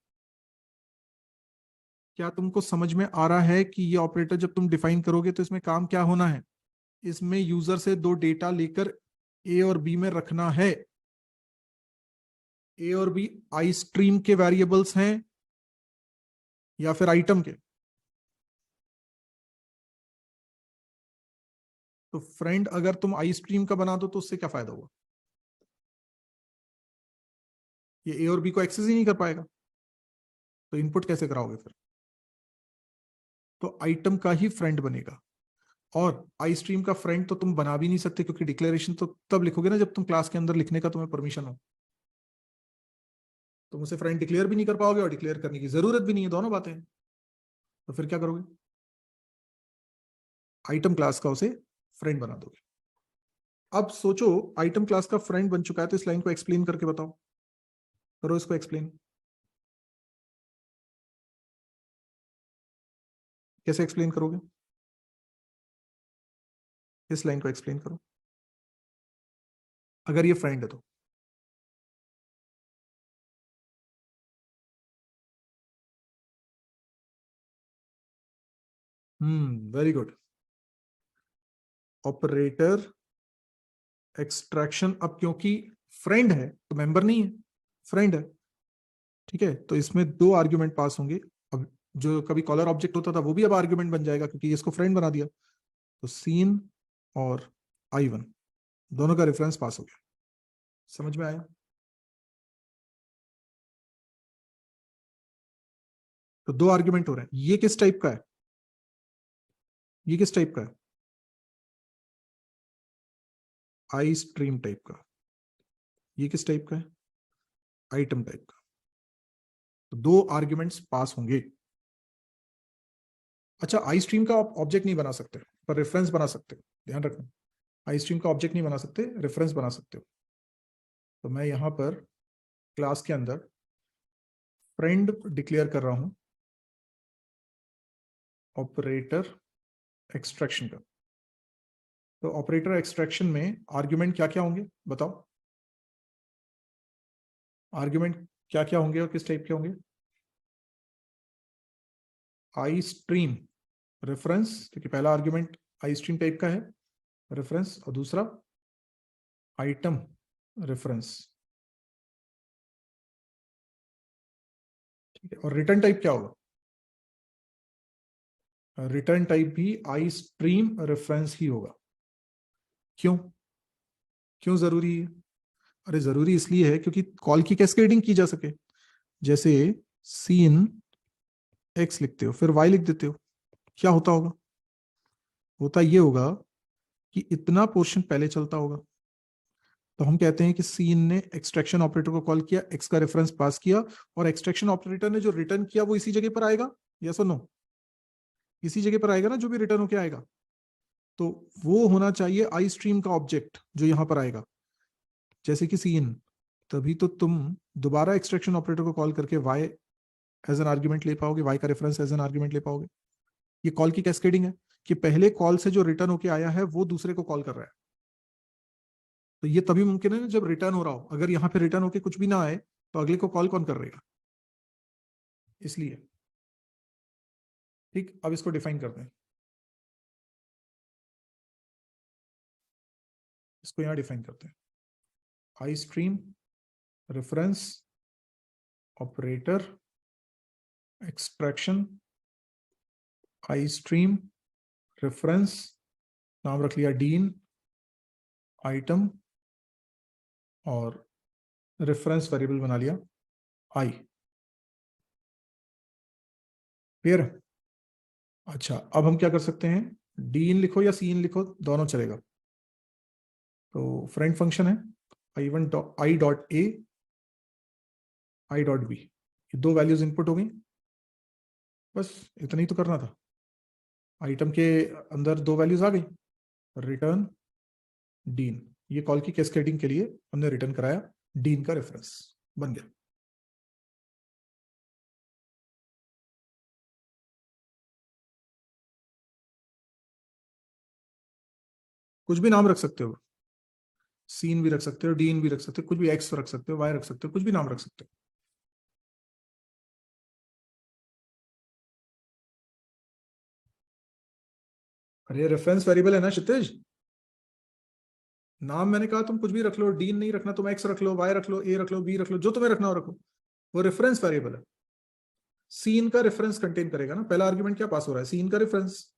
क्या तुमको समझ में आ रहा है कि ये ऑपरेटर जब तुम डिफाइन करोगे तो इसमें काम क्या होना है? इसमें यूजर से दो डेटा लेकर ए और बी में रखना है। ए और बी आई स्ट्रीम के वेरिएबल्स हैं या फिर आइटम के? तो फ्रेंड अगर तुम आई स्ट्रीम का बना दो तो उससे क्या फायदा हुआ? ये ए और बी को एक्सेस ही नहीं कर पाएगा, तो इनपुट कैसे कराओगे फिर? तो आइटम का ही फ्रेंड बनेगा। और आई स्ट्रीम का फ्रेंड तो तुम बना भी नहीं सकते, क्योंकि डिक्लेरेशन तो तब लिखोगे ना जब तुम क्लास के अंदर लिखने का तुम्हें परमिशन हो। तुम उसे फ्रेंड डिक्लेयर भी नहीं कर पाओगे और डिक्लेयर करने की जरूरत भी नहीं है, दोनों बातें हैं। तो फिर क्या करोगे? आइटम क्लास का उसे फ्रेंड बना दोगे। अब सोचो, आइटम क्लास का फ्रेंड बन चुका है, तो इस लाइन को एक्सप्लेन करके बताओ। करो इसको एक्सप्लेन, कैसे एक्सप्लेन करोगे? इस लाइन को एक्सप्लेन करो, अगर ये फ्रेंड है तो। Very good. ऑपरेटर एक्सट्रैक्शन, अब क्योंकि फ्रेंड है तो मेंबर नहीं है, फ्रेंड है, ठीक है, तो इसमें दो आर्ग्यूमेंट पास होंगे। अब जो कभी कॉलर ऑब्जेक्ट होता था वो भी अब आर्ग्यूमेंट बन जाएगा, क्योंकि इसको फ्रेंड बना दिया। तो सीन और I1 दोनों का रेफरेंस पास हो गया। समझ में आया? तो दो आर्ग्यूमेंट हो रहे हैं। ये किस टाइप का है? ये किस टाइप का है? आई स्ट्रीम टाइप का। ये किस टाइप का है? आइटम टाइप का। तो दो आर्ग्यूमेंट्स पास होंगे। अच्छा, आई स्ट्रीम का आप ऑब्जेक्ट नहीं बना सकते, पर रेफरेंस बना सकते हो, ध्यान रखना। आई स्ट्रीम का ऑब्जेक्ट नहीं बना सकते, रेफरेंस बना सकते हो। तो मैं यहां पर क्लास के अंदर फ्रेंड डिक्लेयर कर रहा हूं ऑपरेटर एक्सट्रैक्शन का। तो ऑपरेटर एक्सट्रैक्शन में आर्ग्यूमेंट क्या क्या होंगे बताओ? आर्ग्यूमेंट क्या क्या होंगे और किस टाइप के होंगे? आई स्ट्रीम रेफरेंस, क्योंकि पहला आर्ग्यूमेंट आई स्ट्रीम टाइप का है, रेफरेंस, और दूसरा आइटम रेफरेंस, ठीक है। और रिटर्न टाइप क्या होगा? रिटर्न टाइप भी आई स्ट्रीम रेफरेंस ही होगा। क्यों? क्यों जरूरी है? अरे जरूरी इसलिए है क्योंकि कॉल की कैस्केडिंग की जा सके। जैसे सीन एक्स लिखते हो फिर वाई लिख देते हो, क्या होता होगा? होता ये होगा कि इतना पोर्शन पहले चलता होगा। तो हम कहते हैं कि सीन ने एक्सट्रैक्शन ऑपरेटर को कॉल किया, एक्स का रेफरेंस पास किया, और एक्सट्रैक्शन ऑपरेटर ने जो रिटर्न किया वो इसी जगह पर आएगा। यस और नो? इसी जगह पर आएगा ना, जो भी रिटर्न होके आएगा। तो वो होना चाहिए आई स्ट्रीम का ऑब्जेक्ट जो यहां पर आएगा, जैसे कि सीन। तभी तो तुम दोबारा एक्सट्रैक्शन ऑपरेटर को कॉल करके वाई एज एन आर्ग्यूमेंट ले पाओगे, वाई का रेफरेंस एज एन आर्ग्यूमेंट ले पाओगे। ये कॉल की कैस्केडिंग है, कि पहले कॉल से जो रिटर्न होके आया है वो दूसरे को कॉल कर रहा है। तो ये तभी मुमकिन है ना जब रिटर्न हो रहा हो। अगर यहाँ पे रिटर्न होके कुछ भी ना आए तो अगले को कॉल कौन कर रहेगा? इसलिए। ठीक, अब इसको डिफाइन करते हैं। इसको यहां डिफाइन करते हैं। I stream reference operator extraction, I stream reference, नाम रख लिया डीन, आइटम, और रेफरेंस वेरिएबल बना लिया आई। क्लियर है? अच्छा, अब हम क्या कर सकते हैं? डीन लिखो या सीन लिखो, दोनों चलेगा। तो फ्रेंड फंक्शन है I1 I dot A, I dot B, ये दो वैल्यूज इनपुट हो गई। बस इतना ही तो करना था। आइटम के अंदर दो वैल्यूज आ गई, रिटर्न डीन। ये कॉल की कैस्केडिंग के लिए हमने रिटर्न कराया डीन का रेफरेंस, बन गया। कुछ भी नाम रख सकते हो, सीन भी रख सकते हो, डीन भी रख सकते हो, कुछ भी एक्स रख सकते हो, वाई रख सकते हो, कुछ भी नाम रख सकते हो। अरे रेफरेंस वेरिएबल है ना क्षितिज। नाम मैंने कहा तुम कुछ भी रख लो, डीन नहीं रखना, तुम एक्स रख लो, वाई रख लो, ए रख लो, बी रख लो, जो तुम्हें रखना हो रखो। वो रेफरेंस वेरिएबल है। सीन का रेफरेंस कंटेन करेगा ना। पहला आर्ग्यूमेंट क्या पास हो रहा है? सीन का रेफरेंस।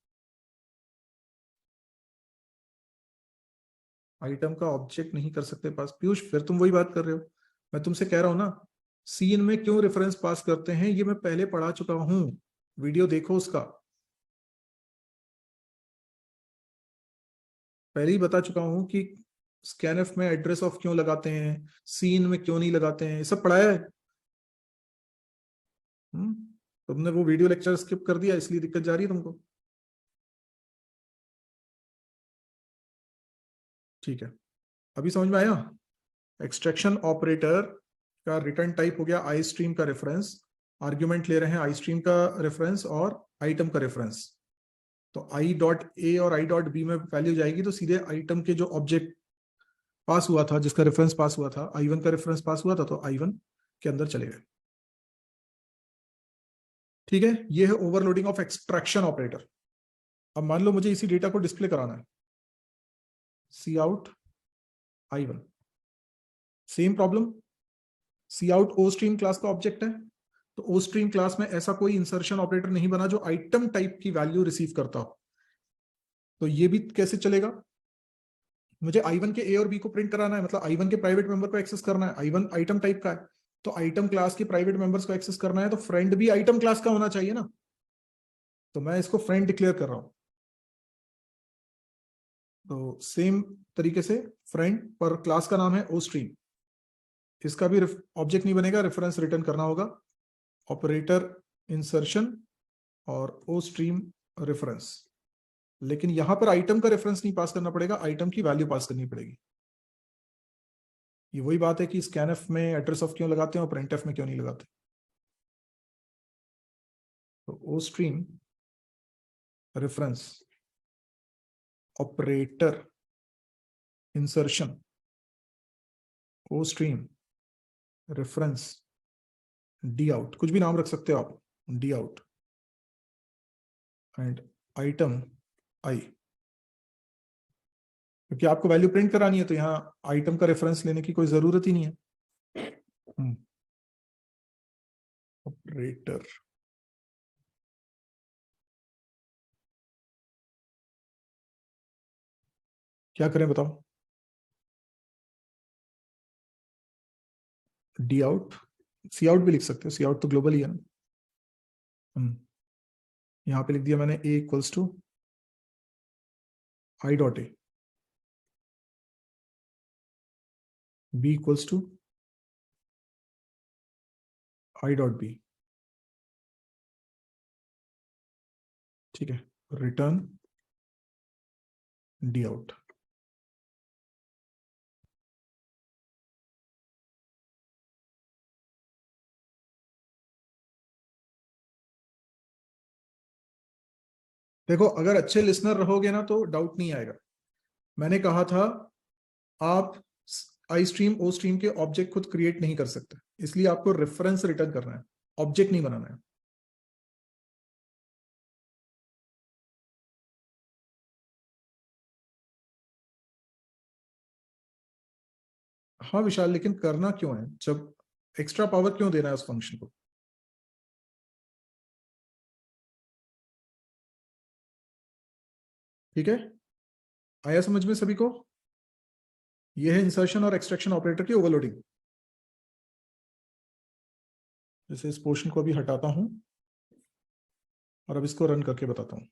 आइटम का ऑब्जेक्ट नहीं कर सकते पास। पीयूष, फिर तुम वही बात कर रहे हो। मैं तुमसे कह रहा हूं ना, सीन में क्यों रेफरेंस पास करते हैं ये मैं पहले पढ़ा चुका हूं, वीडियो देखो उसका। पहले ही बता चुका हूं कि स्कैनएफ में एड्रेस ऑफ क्यों लगाते हैं, सीन में क्यों नहीं लगाते हैं, ये सब पढ़ाया है। हम्म, तुमने वो वीडियो लेक्चर स्किप कर दिया, इसलिए दिक्कत जा रही है तुमको। ठीक है, अभी समझ में आया? एक्सट्रैक्शन ऑपरेटर का रिटर्न टाइप हो गया आई स्ट्रीम का रेफरेंस, आर्ग्यूमेंट ले रहे हैं आई स्ट्रीम का रेफरेंस और आइटम का रेफरेंस। तो आई डॉट ए और आई डॉट बी में वैल्यू जाएगी तो सीधे आइटम के जो ऑब्जेक्ट पास हुआ था, जिसका रेफरेंस पास हुआ था, आई वन का रेफरेंस पास हुआ था, तो आई वन के अंदर चले गए। ठीक है, ये है ओवरलोडिंग ऑफ एक्सट्रैक्शन ऑपरेटर। अब मान लो मुझे इसी डेटा को डिस्प्ले कराना है, C out I one, same problem. C out O stream class का ऑब्जेक्ट है, तो ओ स्ट्रीम क्लास में ऐसा कोई इंसर्शन ऑपरेटर नहीं बना जो आइटम टाइप की वैल्यू रिसीव करता हो। तो ये भी कैसे चलेगा, मुझे आई1 के ए और बी को प्रिंट कराना है, मतलब आई1 के प्राइवेट मेंबर को एक्सेस करना है, आई1 आइटम टाइप का है, तो आइटम क्लास के प्राइवेट मेंबर्स को एक्सेस करना है, तो फ्रेंड भी आइटम क्लास का होना चाहिए ना। तो मैं इसको फ्रेंड डिक्लेयर कर रहा हूं। तो सेम तरीके से फ्रेंड पर क्लास का नाम है ओ स्ट्रीम, इसका भी ऑब्जेक्ट नहीं बनेगा, रेफरेंस रिटर्न करना होगा, ऑपरेटर इंसर्शन और ओ स्ट्रीम रेफरेंस। लेकिन यहां पर आइटम का रेफरेंस नहीं पास करना पड़ेगा, आइटम की वैल्यू पास करनी पड़ेगी। ये वही बात है कि स्कैनएफ में एड्रेस ऑफ क्यों लगाते हैं और प्रिंटएफ में क्यों नहीं लगाते। तो ostream reference operator insertion ostream reference D out, कुछ भी नाम रख सकते हो आप, D out and item I, क्योंकि आपको वैल्यू प्रिंट करानी है तो यहां आइटम का रेफरेंस लेने की कोई जरूरत ही नहीं है। ऑपरेटर क्या करें बताओ, डी आउट, सी आउट भी लिख सकते हो, सी आउट तो ग्लोबल ही है ना। यहां पे लिख दिया मैंने A equals to I dot A, B equals to I dot B. ठीक है, रिटर्न डी आउट। देखो अगर अच्छे लिसनर रहोगे ना तो डाउट नहीं आएगा। मैंने कहा था आप आई स्ट्रीम ओ स्ट्रीम के ऑब्जेक्ट खुद क्रिएट नहीं कर सकते, इसलिए आपको रेफरेंस रिटर्न करना है, ऑब्जेक्ट नहीं बनाना है। हाँ विशाल, लेकिन करना क्यों है, जब एक्स्ट्रा पावर क्यों देना है उस फंक्शन को। ठीक है, आया समझ में सभी को। यह है इंसर्शन और एक्सट्रैक्शन ऑपरेटर की ओवरलोडिंग। जैसे इस पोर्शन को अभी हटाता हूं और अब इसको रन करके बताता हूं।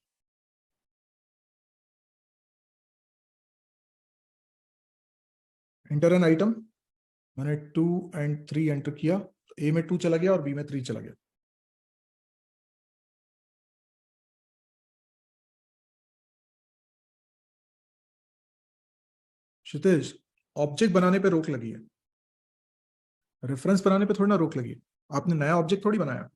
इंटर एन आइटम, मैंने 2 एंड 3 एंटर किया, ए में 2 चला गया और बी में 3 चला गया। क्षितिज, ऑब्जेक्ट बनाने पे रोक लगी है, रेफरेंस बनाने पे थोड़ी ना रोक लगी है। आपने नया ऑब्जेक्ट थोड़ी बनाया।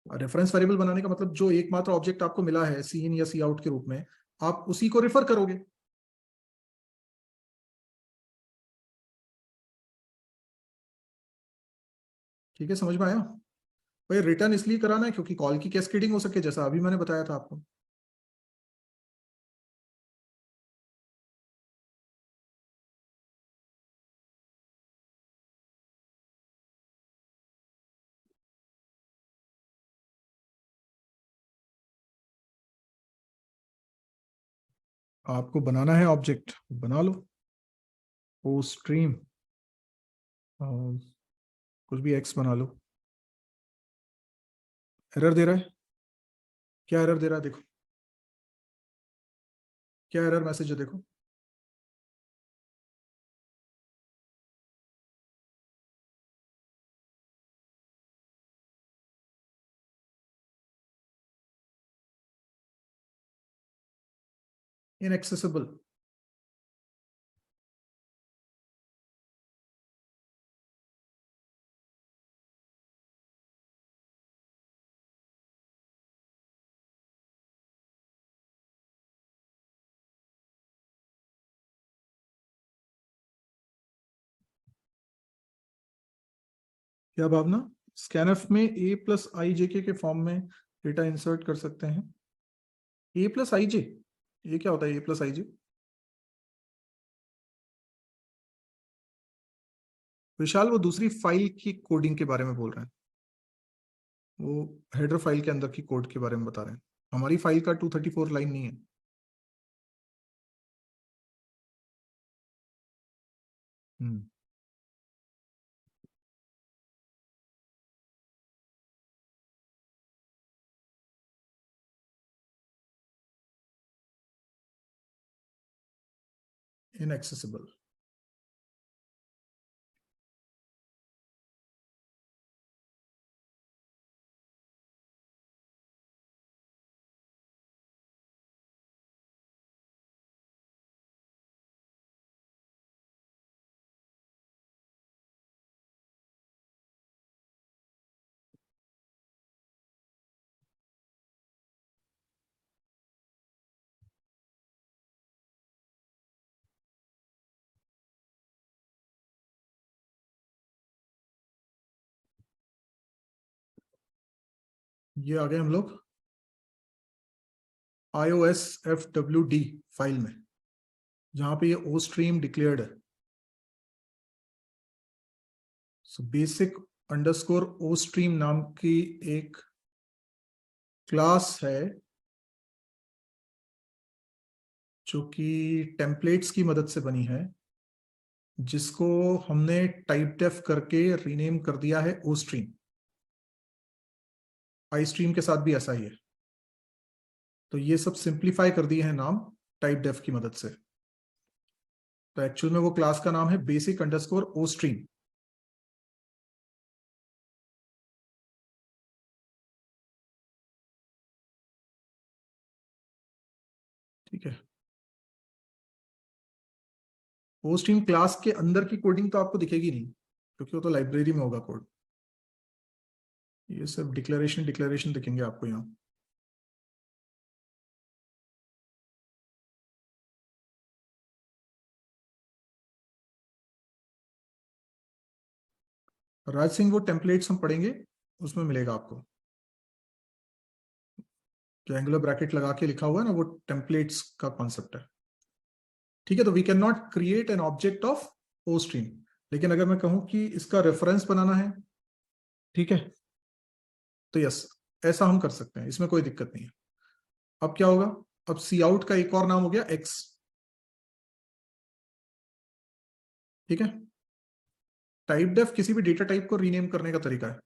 रेफरेंस वेरिएबल बनाने का मतलब जो एकमात्र ऑब्जेक्ट आपको मिला है सी इन या सी आउट के रूप में, आप उसी को रेफर करोगे। ठीक है, समझ में आया। भाई रिटर्न इसलिए कराना है क्योंकि कॉल की कैस्केडिंग हो सके, जैसा अभी मैंने बताया था आपको। आपको बनाना है ऑब्जेक्ट, बना लो। ओ स्ट्रीम कुछ भी एक्स बना लो। एरर दे रहा है, क्या एरर दे रहा है देखो, क्या एरर मैसेज है देखो। इनएक्सेसिबल। क्या भावना? स्कैनफ में ए प्लस आई जे के फॉर्म में डेटा इंसर्ट कर सकते हैं। ए प्लस आई जे, ये क्या होता है ए प्लस आई जे? विशाल वो दूसरी फाइल की कोडिंग के बारे में बोल रहे हैं, वो हेडर फाइल के अंदर की कोड के बारे में बता रहे हैं। हमारी फाइल का 234 लाइन नहीं है। हम्म। इनएक्सेसिबल। ये आ गए हम लोग IOSFWD फाइल में, जहां पे ये ओ स्ट्रीम डिक्लेयर्ड है। So basic underscore ostream नाम की एक क्लास है जो कि टेम्पलेट्स की मदद से बनी है, जिसको हमने टाइप डेफ करके रीनेम कर दिया है ओ स्ट्रीम। आई स्ट्रीम के साथ भी ऐसा ही है। तो ये सब सिंप्लीफाई कर दिए हैं नाम टाइप डेफ की मदद से। तो एक्चुअल में वो क्लास का नाम है बेसिक अंडरस्कोर ओ स्ट्रीम। ठीक है। ओ स्ट्रीम क्लास के अंदर की कोडिंग तो आपको दिखेगी नहीं, क्योंकि वो तो लाइब्रेरी में होगा कोड। ये सब डिक्लेरेशन डिक्लेरेशन दिखेंगे आपको यहाँ। राज सिंह, वो टेम्पलेट्स हम पढ़ेंगे, उसमें मिलेगा आपको। जो एंगुलर ब्रैकेट लगा के लिखा हुआ है ना, वो टेम्पलेट्स का कॉन्सेप्ट है। ठीक है। तो we can not create an object of ostream, लेकिन अगर मैं कहूं कि इसका रेफरेंस बनाना है, ठीक है, तो यस, ऐसा हम कर सकते हैं, इसमें कोई दिक्कत नहीं है। अब क्या होगा? अब सी आउट का एक और नाम हो गया एक्स। ठीक है। टाइप डेफ किसी भी डेटा टाइप को रीनेम करने का तरीका है,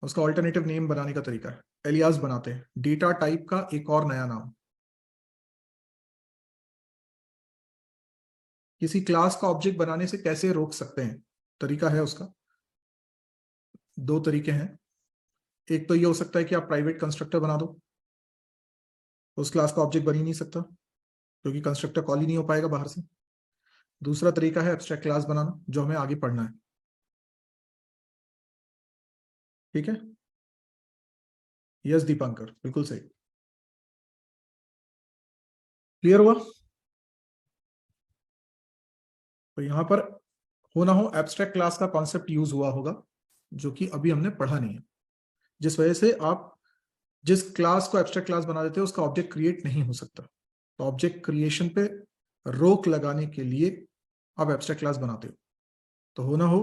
उसका ऑल्टरनेटिव नेम बनाने का तरीका है। एलियास बनाते हैं, डेटा टाइप का एक और नया नाम। किसी क्लास का ऑब्जेक्ट बनाने से कैसे रोक सकते हैं, तरीका है उसका। दो तरीके हैं। एक तो ये हो सकता है कि आप प्राइवेट कंस्ट्रक्टर बना दो, उस क्लास का ऑब्जेक्ट बन ही नहीं सकता, क्योंकि कंस्ट्रक्टर कॉल ही नहीं हो पाएगा बाहर से। दूसरा तरीका है एब्स्ट्रैक्ट क्लास बनाना, जो हमें आगे पढ़ना है। ठीक है। यस दीपांकर, बिल्कुल सही। क्लियर हुआ? तो यहां पर हो ना हो एब्स्ट्रैक्ट क्लास का कॉन्सेप्ट यूज हुआ होगा, जो कि अभी हमने पढ़ा नहीं है, जिस वजह से आप जिस क्लास को एब्स्ट्रैक्ट क्लास बना देते हो उसका ऑब्जेक्ट क्रिएट नहीं हो सकता। तो ऑब्जेक्ट क्रिएशन पे रोक लगाने के लिए आप एब्स्ट्रैक्ट क्लास बनाते हो। तो हो ना हो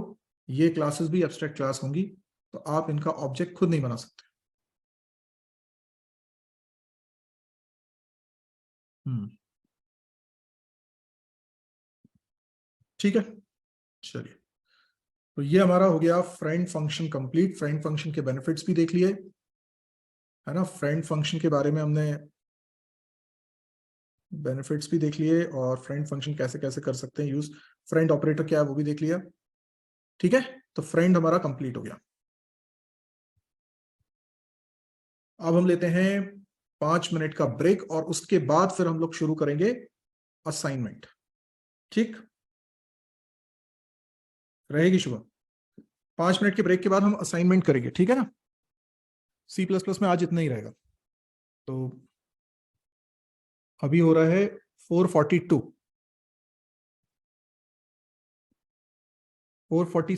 ये क्लासेस भी एब्स्ट्रैक्ट क्लास होंगी, तो आप इनका ऑब्जेक्ट खुद नहीं बना सकते। हम्म। ठीक है। चलिए, तो ये हमारा हो गया friend function complete. Friend function के बेनिफिट्स भी देख लिए, है ना। फ्रेंड फंक्शन के बारे में हमने बेनिफिट्स भी देख लिए, और फ्रेंड फंक्शन कैसे कैसे कर सकते हैं यूज, फ्रेंड ऑपरेटर क्या है वो भी देख लिया। ठीक है। तो फ्रेंड हमारा कंप्लीट हो गया। अब हम लेते हैं 5 मिनट का ब्रेक, और उसके बाद फिर हम लोग शुरू करेंगे असाइनमेंट। ठीक रहेगी शुभ? 5 मिनट के ब्रेक के बाद हम असाइनमेंट करेंगे, ठीक है ना। C++ में आज इतना ही रहेगा। तो अभी हो रहा है 4:42, 4:40